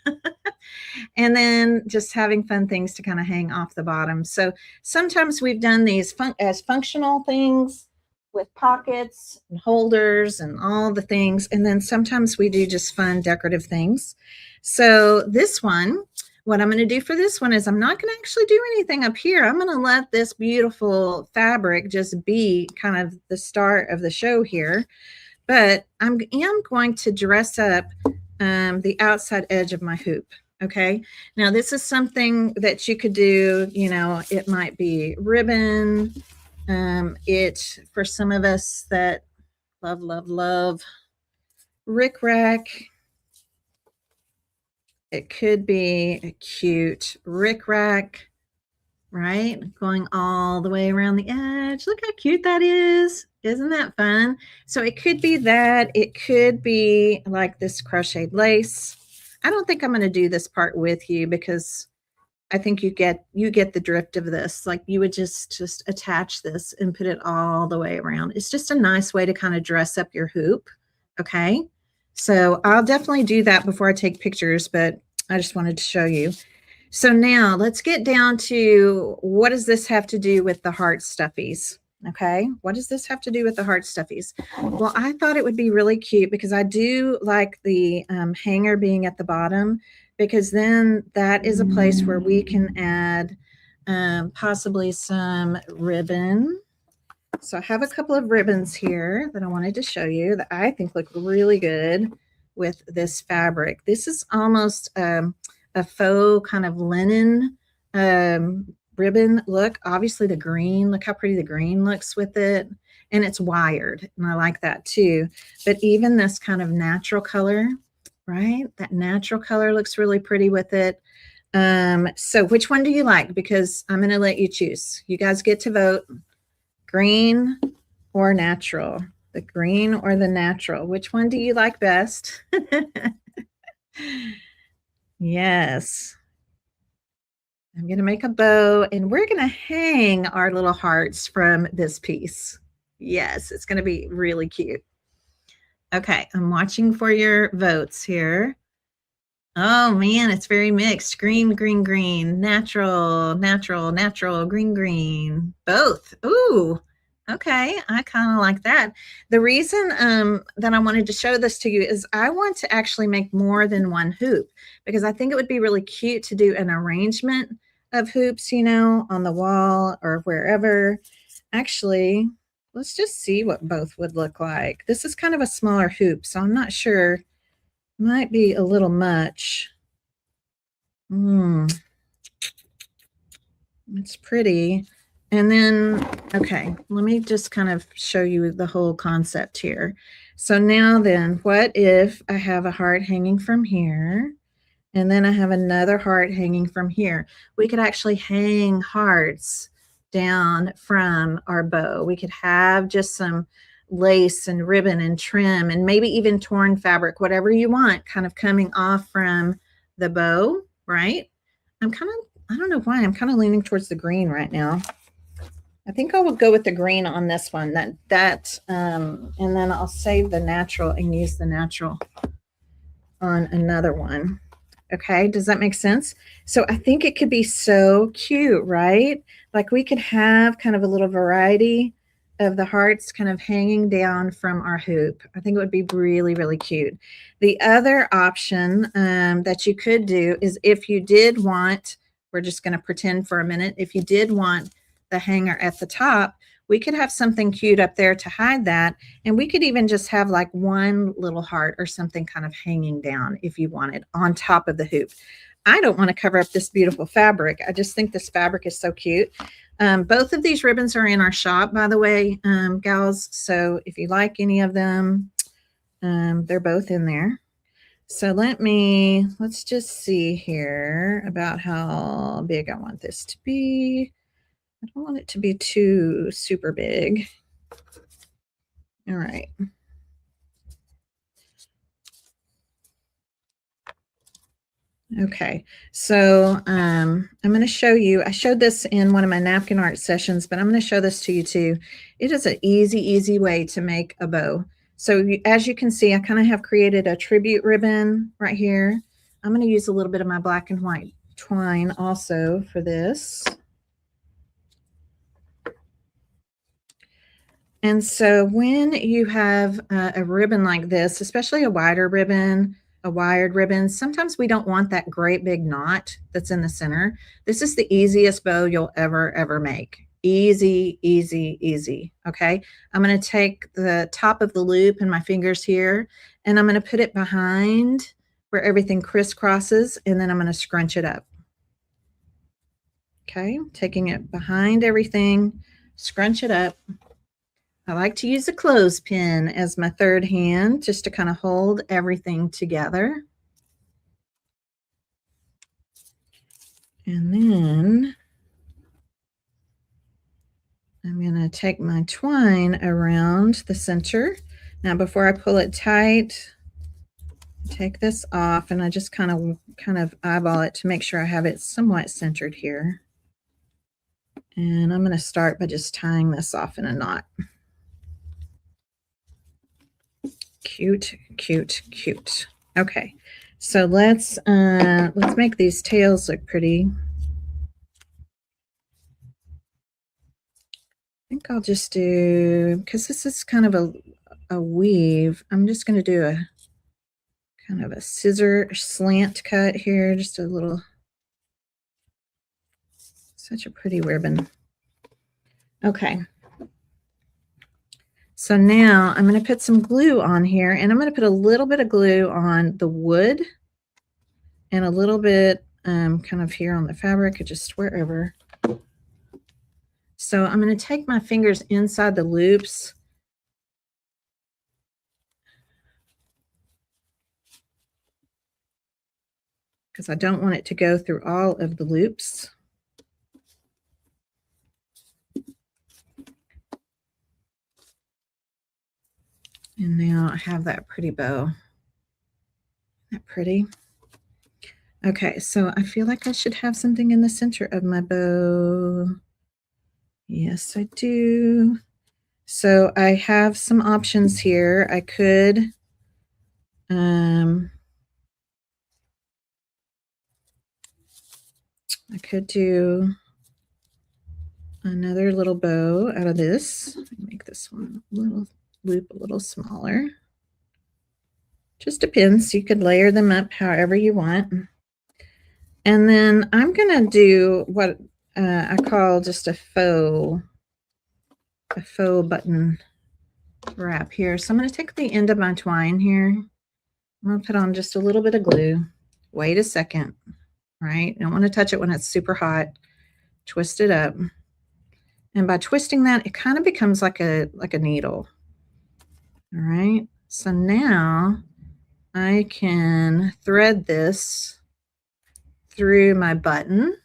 And then just having fun things to kind of hang off the bottom. So sometimes we've done these as functional things with pockets and holders and all the things. And then sometimes we do just fun decorative things. So this one, what I'm going to do for this one is I'm not going to actually do anything up here. I'm going to let this beautiful fabric just be kind of the start of the show here. But I am going to dress up the outside edge of my hoop. Okay. Now this is something that you could do, you know, it might be ribbon. It, for some of us that love rickrack, it could be a cute rickrack, right? Going all the way around the edge. Look how cute that is. Isn't that fun? So it could be that. It could be like this crocheted lace. I don't think I'm going to do this part with you because I think you get the drift of this. Like you would just attach this and put it all the way around. It's just a nice way to kind of dress up your hoop. Okay. So I'll definitely do that before I take pictures, but I just wanted to show you. So now let's get down to what does this have to do with the heart stuffies? Okay, what does this have to do with the heart stuffies? Well, I thought it would be really cute because I do like the hanger being at the bottom because then that is a place where we can add possibly some ribbon. So I have a couple of ribbons here that I wanted to show you that I think look really good with this fabric. This is almost a faux kind of linen ribbon look. Obviously the green, look how pretty the green looks with it. And it's wired, and I like that too. But even this kind of natural color, right? That natural color looks really pretty with it. So which one do you like? Because I'm going to let you choose. You guys get to vote. Green or natural? The green or the natural? Which one do you like best? Yes. I'm going to make a bow and we're going to hang our little hearts from this piece. Yes, it's going to be really cute. Okay, I'm watching for your votes here. Oh man, it's very mixed. Green, green, green, natural, natural, natural, green, green, both. Ooh, okay, I kind of like that. The reason that I wanted to show this to you is I want to actually make more than one hoop because I think it would be really cute to do an arrangement of hoops, you know, on the wall or wherever. Actually, let's just see what both would look like. This is kind of a smaller hoop, so I'm not sure. Might be a little much. It's pretty. And then, okay, let me just kind of show you the whole concept here. So now then, what if I have a heart hanging from here? And then I have another heart hanging from here. We could actually hang hearts down from our bow. We could have just some lace and ribbon and trim and maybe even torn fabric, whatever you want, kind of coming off from the bow, right? I don't know why, I'm kind of leaning towards the green right now. I think I will go with the green on this one. And then I'll save the natural and use the natural on another one. Okay, does that make sense? So I think it could be so cute, right? Like we could have kind of a little variety of the hearts kind of hanging down from our hoop. I think it would be really, really cute. The other option that you could do is if you did want, we're just going to pretend for a minute, if you did want the hanger at the top, we could have something cute up there to hide that. And we could even just have like one little heart or something kind of hanging down if you wanted on top of the hoop. I don't want to cover up this beautiful fabric. I just think this fabric is so cute. Both of these ribbons are in our shop, by the way, gals. So if you like any of them, they're both in there. So let's just see here about how big I want this to be. I don't want it to be too super big. All right. Okay, so I'm going to show you, I showed this in one of my napkin art sessions, but I'm going to show this to you too. It is an easy way to make a bow. So as you can see, I kind of have created a tribute ribbon right here. I'm going to use a little bit of my black and white twine also for this. And so when you have a ribbon like this, especially a wider ribbon, a wired ribbon, sometimes we don't want that great big knot that's in the center. This is the easiest bow you'll ever make. Easy, easy, easy. Okay. I'm going to take the top of the loop in my fingers here, and I'm going to put it behind where everything crisscrosses, and then I'm going to scrunch it up. Okay. Taking it behind everything, scrunch it up. I like to use a clothespin as my third hand just to kind of hold everything together. And then I'm going to take my twine around the center. Now, before I pull it tight, take this off, and I just kind of eyeball it to make sure I have it somewhat centered here. And I'm going to start by just tying this off in a knot. Cute, cute, cute. Okay, so let's make these tails look pretty. I think I'll just do, because this is kind of a weave, I'm just going to do a kind of a scissor slant cut here, just a little, such a pretty ribbon. Okay. So now I'm going to put some glue on here, and I'm going to put a little bit of glue on the wood and a little bit kind of here on the fabric, or just wherever. So I'm going to take my fingers inside the loops because I don't want it to go through all of the loops. And now I have that pretty bow. Isn't that pretty? Okay, so I feel like I should have something in the center of my bow. Yes, I do. So I have some options here. I could do another little bow out of this. Make this one little loop a little smaller. Just depends. You could layer them up however you want. And then I'm going to do what I call just a faux button wrap here. So I'm going to take the end of my twine here. I'm going to put on just a little bit of glue. Wait a second, right? You don't want to touch it when it's super hot. Twist it up. And by twisting that, it kind of becomes like a needle. All right. So now I can thread this through my button.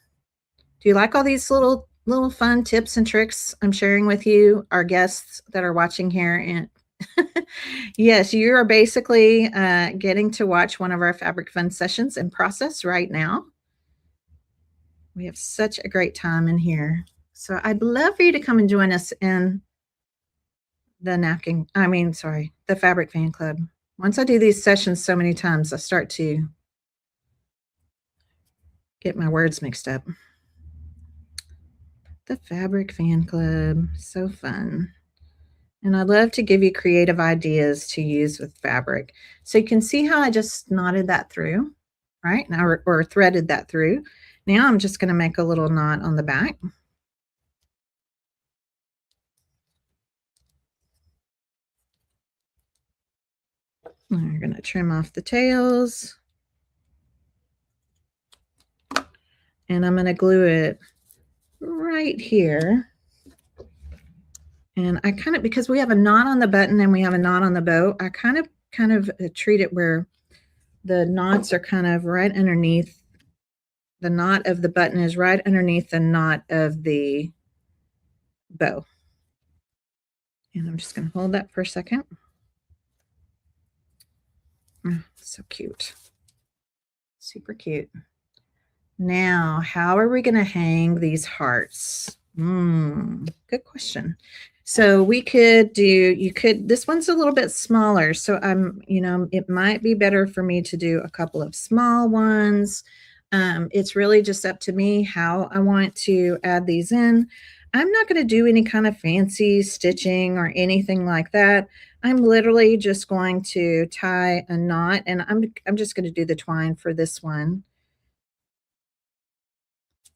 Do you like all these little fun tips and tricks I'm sharing with you, our guests that are watching here? And yes, you are basically getting to watch one of our Fabric Fun sessions in process right now. We have such a great time in here. So I'd love for you to come and join us in the Fabric Fan Club. Once I do these sessions so many times, I start to get my words mixed up. The Fabric Fan Club, so fun. And I love to give you creative ideas to use with fabric. So you can see how I just knotted that through, right? Now, or threaded that through. Now I'm just going to make a little knot on the back. We're going to trim off the tails. And I'm going to glue it right here. And I kind of, because we have a knot on the button and we have a knot on the bow, I kind of treat it where the knots are kind of right underneath. The knot of the button is right underneath the knot of the bow. And I'm just going to hold that for a second. Oh, so cute. Super cute. Now, how are we going to hang these hearts? Good question. So we could this one's a little bit smaller. So it might be better for me to do a couple of small ones. It's really just up to me how I want to add these in. I'm not going to do any kind of fancy stitching or anything like that. I'm literally just going to tie a knot, and I'm just going to do the twine for this one.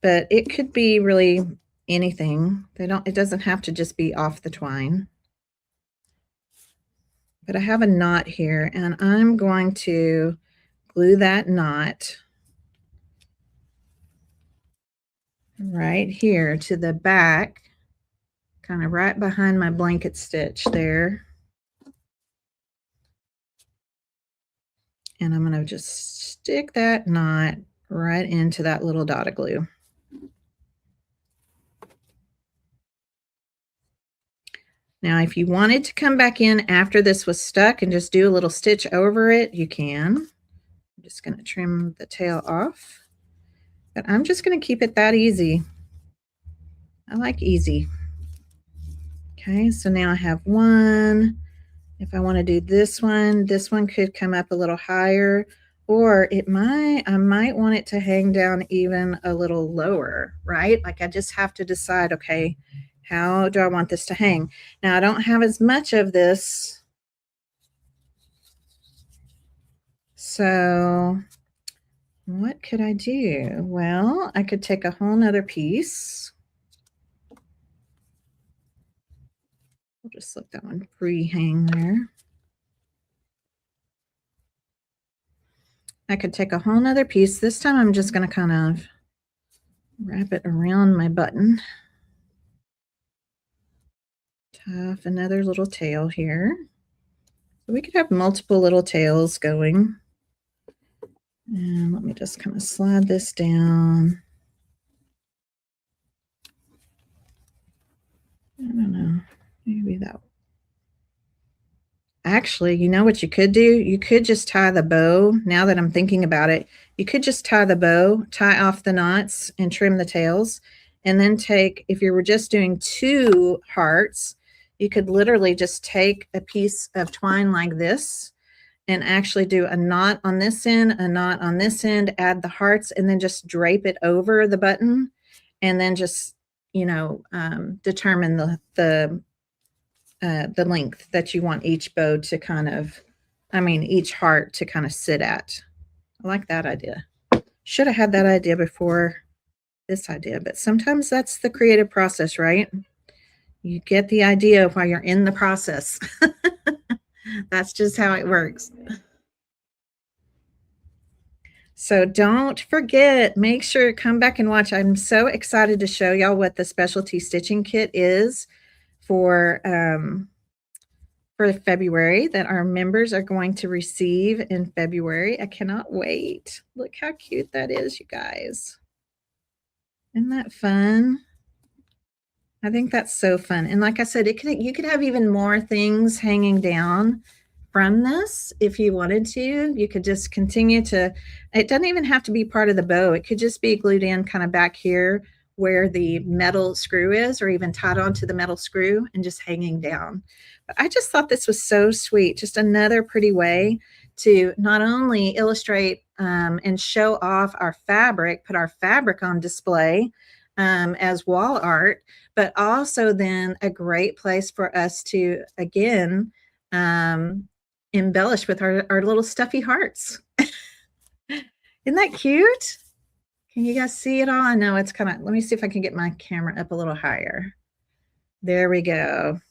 But it could be really anything. It doesn't have to just be off the twine. But I have a knot here, and I'm going to glue that knot right here to the back, kind of right behind my blanket stitch there. And I'm going to just stick that knot right into that little dot of glue. Now, if you wanted to come back in after this was stuck and just do a little stitch over it, you can. I'm just going to trim the tail off, but I'm just going to keep it that easy. I like easy. Okay, so now I have one. If I want to do this one could come up a little higher, or I might want it to hang down even a little lower, right? Like I just have to decide, okay, how do I want this to hang? Now I don't have as much of this, so what could I do? Well, I could take a whole nother piece. We'll just let that one pre-hang there. I could take a whole nother piece. This time I'm just going to kind of wrap it around my button. Tie off another little tail here. So we could have multiple little tails going. And let me just kind of slide this down. I don't know, maybe that. Actually, you know what you could do? You could just tie the bow. Now that I'm thinking about it, you could just tie the bow, tie off the knots, and trim the tails. And then if you were just doing 2 hearts, you could literally just take a piece of twine like this and actually do a knot on this end, a knot on this end, add the hearts, and then just drape it over the button, and then just, determine the length that you want each bow to each heart to kind of sit at. I like that idea. Should have had that idea before this idea, but sometimes that's the creative process, right? You get the idea while you're in the process. That's just how it works. So don't forget, make sure, come back and watch. I'm so excited to show y'all what the specialty stitching kit is for February, that our members are going to receive in February. I cannot wait. Look how cute that is, you guys. Isn't that fun? I think that's so fun. And like I said, you could have even more things hanging down from this if you wanted to. You could just continue to, it doesn't even have to be part of the bow. It could just be glued in kind of back here where the metal screw is, or even tied onto the metal screw and just hanging down. But I just thought this was so sweet. Just another pretty way to not only illustrate and show off our fabric, put our fabric on display as wall art, but also then a great place for us to, again, embellish with our little stuffy hearts. Isn't that cute? Can you guys see it all? I know it's kind of, let me see if I can get my camera up a little higher. There we go.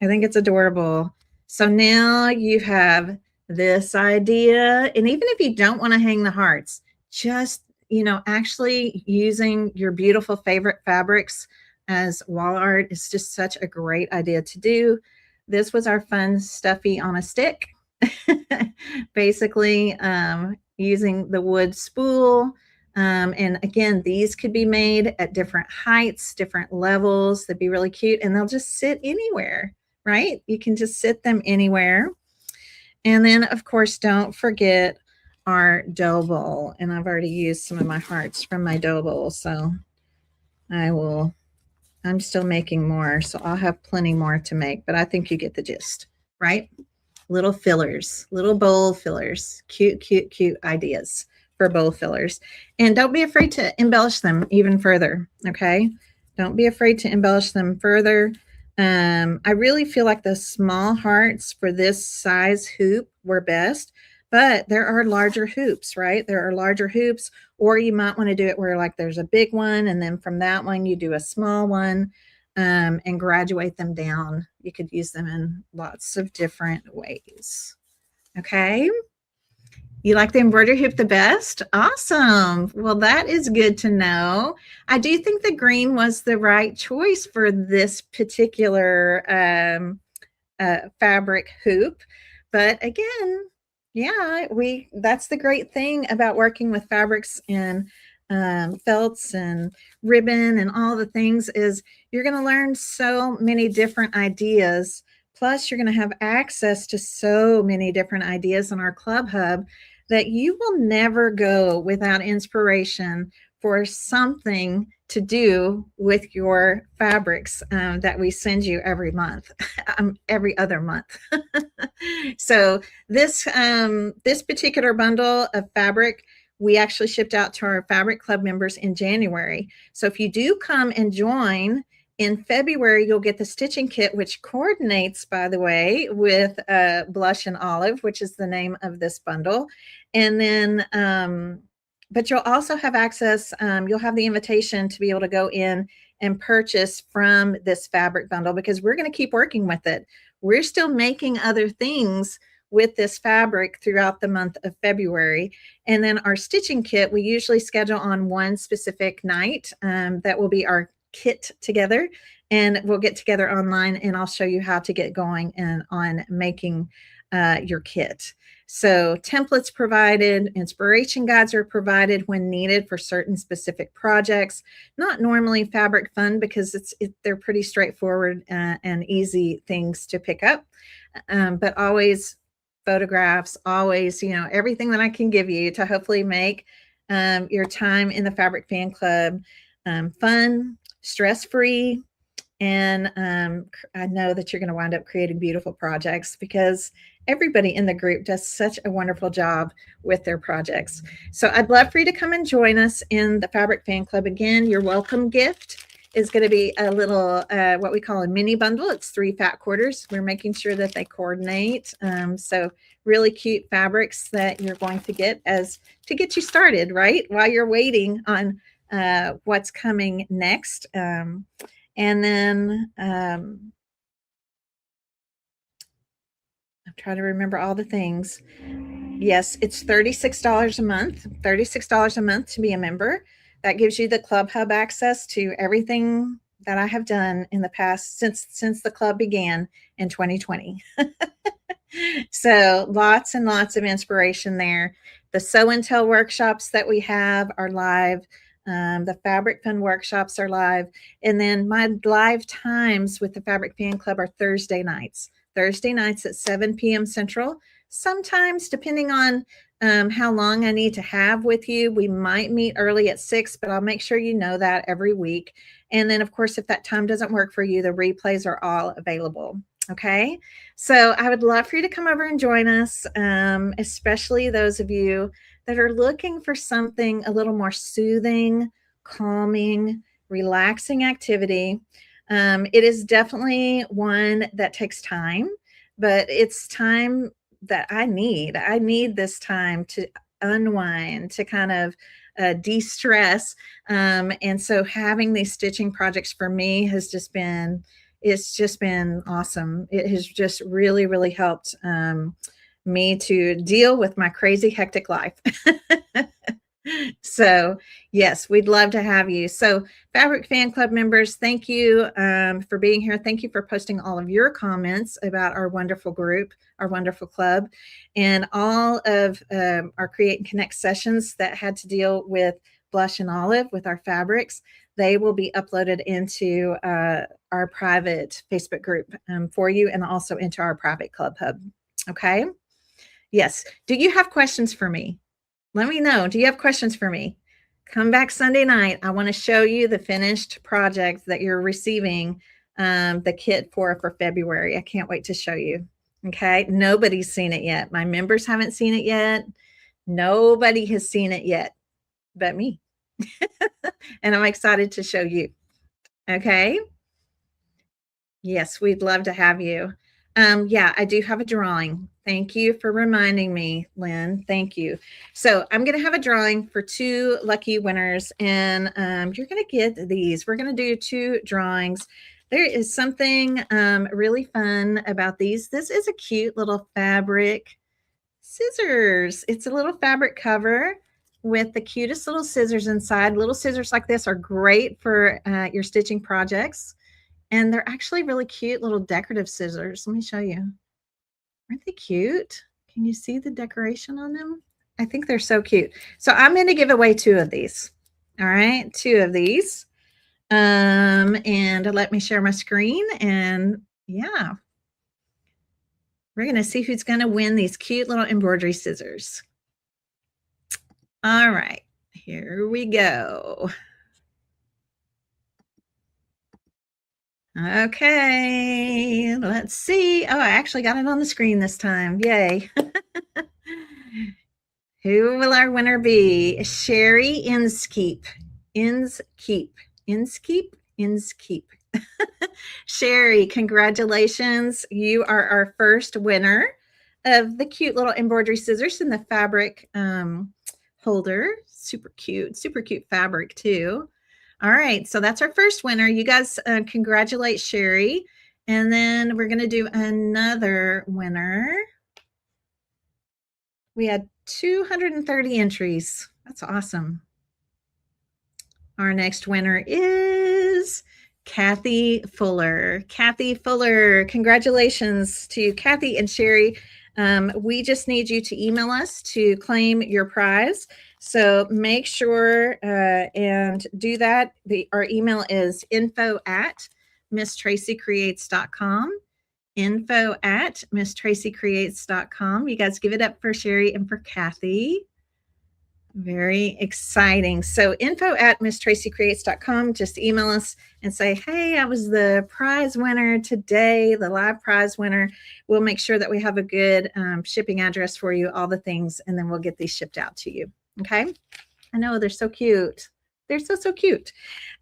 I think it's adorable. So now you have this idea, and even if you don't want to hang the hearts, just, actually using your beautiful favorite fabrics as wall art is just such a great idea to do. This was our fun stuffy on a stick. Basically, using the wood spool. And again, these could be made at different heights, different levels. They'd be really cute, and they'll just sit anywhere, right? You can just sit them anywhere. And then, of course, don't forget our dough bowl. And I've already used some of my hearts from my dough bowl. So I'm still making more. So I'll have plenty more to make, but I think you get the gist, right? Little fillers, little bowl fillers, cute, cute, cute ideas for bowl fillers. And don't be afraid to embellish them even further, okay? Don't be afraid to embellish them further. I really feel like the small hearts for this size hoop were best, but there are larger hoops, right? There are larger hoops, or you might want to do it where like there's a big one, and then from that one, you do a small one. And graduate them down. You could use them in lots of different ways. Okay. You like the embroidery hoop the best? Awesome. Well, that is good to know. I do think the green was the right choice for this particular fabric hoop. But again, yeah, that's the great thing about working with fabrics and felts and ribbon and all the things is you're going to learn so many different ideas. Plus, you're going to have access to so many different ideas in our Club Hub that you will never go without inspiration for something to do with your fabrics that we send you every month, every other month. So this particular bundle of fabric, we actually shipped out to our Fabric Club members in January. So if you do come and join in February, you'll get the stitching kit, which coordinates, by the way, with Blush and Olive, which is the name of this bundle. And then, but you'll also have access, you'll have the invitation to be able to go in and purchase from this fabric bundle because we're going to keep working with it. We're still making other things with this fabric throughout the month of February. And then our stitching kit, we usually schedule on one specific night that will be our kit together. And we'll get together online and I'll show you how to get going and on making your kit. So templates provided, inspiration guides are provided when needed for certain specific projects. Not normally fabric fun because they're pretty straightforward and easy things to pick up, but always photographs, always, everything that I can give you to hopefully make your time in the Fabric Fan Club fun, stress-free, and I know that you're going to wind up creating beautiful projects because everybody in the group does such a wonderful job with their projects. So I'd love for you to come and join us in the Fabric Fan Club. Again, your welcome gift is going to be a little, what we call a mini bundle. It's 3 fat quarters. We're making sure that they coordinate. So really cute fabrics that you're going to get to get you started, right? While you're waiting on what's coming next. And then I'm trying to remember all the things. Yes, it's $36 a month, $36 a month to be a member. That gives you the Club Hub access to everything that I have done in the past since the club began in 2020. So lots and lots of inspiration there. The Sew and Tell workshops that we have are live. The Fabric Fun workshops are live. And then my live times with the Fabric Fan Club are Thursday nights at 7 p.m. Central. Sometimes, depending on how long I need to have with you, we might meet early at 6, but I'll make sure you know that every week. And then, of course, if that time doesn't work for you, the replays are all available. Okay, so I would love for you to come over and join us, especially those of you that are looking for something a little more soothing, calming, relaxing activity. It is definitely one that takes time, but it's time that I need. I need this time to unwind, to kind of de-stress. And so having these stitching projects for me has just been, it's just been awesome. It has just really, really helped me to deal with my crazy, hectic life. So yes, we'd love to have you. So Fabric Fan Club members, thank you for being here. Thank you for posting all of your comments about our wonderful group, our wonderful club, and all of our Create and Connect sessions that had to deal with Blush and Olive with our fabrics. They will be uploaded into our private Facebook group for you and also into our private Club Hub. Okay. Yes. Do you have questions for me? Let me know. Do you have questions for me? Come back Sunday night. I want to show you the finished project that you're receiving the kit for February. I can't wait to show you. Okay. Nobody's seen it yet. My members haven't seen it yet. Nobody has seen it yet but me. And I'm excited to show you. Okay. Yes, we'd love to have you. Yeah, I do have a drawing. Thank you for reminding me, Lynn. Thank you. So I'm going to have a drawing for 2 lucky winners, and you're going to get these. We're going to do 2 drawings. There is something really fun about these. This is a cute little fabric scissors. It's a little fabric cover with the cutest little scissors inside. Little scissors like this are great for your stitching projects. And they're actually really cute little decorative scissors. Let me show you. Aren't they cute? Can you see the decoration on them? I think they're so cute. So I'm going to give away 2 of these. All right, 2 of these. And let me share my screen. And yeah, we're going to see who's going to win these cute little embroidery scissors. All right, here we go. Okay, let's see. Oh, I actually got it on the screen this time. Yay. Who will our winner be? Sherry Inskeep. Inskeep. Sherry, congratulations. You are our first winner of the cute little embroidery scissors in the fabric holder. Super cute fabric too. All right, so that's our first winner. You guys congratulate Sherry. And then we're going to do another winner. We had 230 entries. That's awesome. Our next winner is Kathy Fuller. Kathy Fuller, congratulations to Kathy and Sherry. We just need you to email us to claim your prize. So make sure and do that. Our email is info@misstraceycreates.com. info@misstraceycreates.com. You guys give it up for Sherry and for Kathy. Very exciting. So info@misstraceycreates.com. Just email us and say, hey, I was the prize winner today, the live prize winner. We'll make sure that we have a good shipping address for you, all the things, and then we'll get these shipped out to you. Okay. I know they're so cute. They're so cute.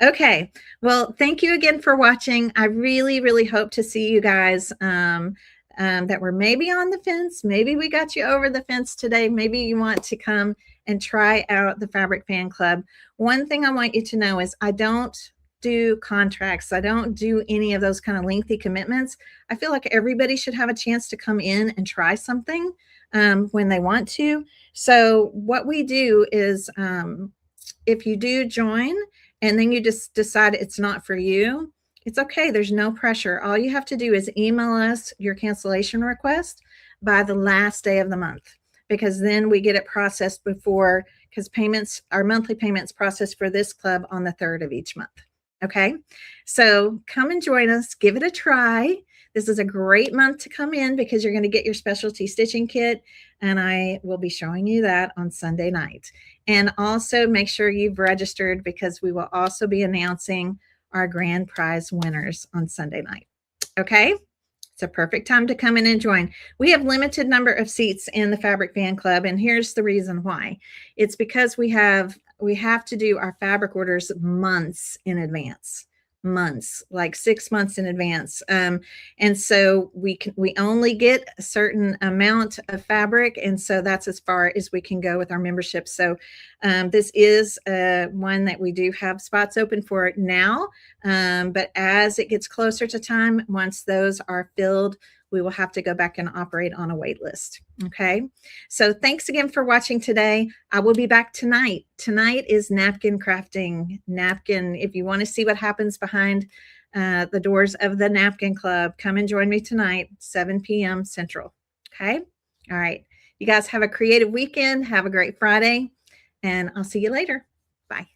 Okay. Well, thank you again for watching. I really hope to see you guys that were maybe on the fence. Maybe we got you over the fence today. Maybe you want to come and try out the Fabric Fan Club. One thing I want you to know is I don't do contracts. I don't do any of those kind of lengthy commitments. I feel like everybody should have a chance to come in and try something when they want to. So what we do is if you do join and then you just decide it's not for you, it's okay. There's no pressure. All you have to do is email us your cancellation request by the last day of the month, because then we get it processed before, because our monthly payments processed for this club on the 3rd of each month. Okay. So come and join us. Give it a try. This is a great month to come in because you're going to get your specialty stitching kit. And I will be showing you that on Sunday night. And also make sure you've registered, because we will also be announcing our grand prize winners on Sunday night. Okay. It's a perfect time to come in and join. We have limited number of seats in the Fabric Fan Club, and here's the reason why. It's because we have to do our fabric orders months in advance. Months, like 6 months in advance. And so we only get a certain amount of fabric, and so that's as far as we can go with our membership. So this is one that we do have spots open for now, but as it gets closer to time, once those are filled, we will have to go back and operate on a wait list. Okay. So thanks again for watching today. I will be back tonight. Tonight is napkin crafting. If you want to see what happens behind the doors of the Napkin Club, come and join me tonight, 7 p.m. Central. Okay. All right. You guys have a creative weekend. Have a great Friday, and I'll see you later. Bye.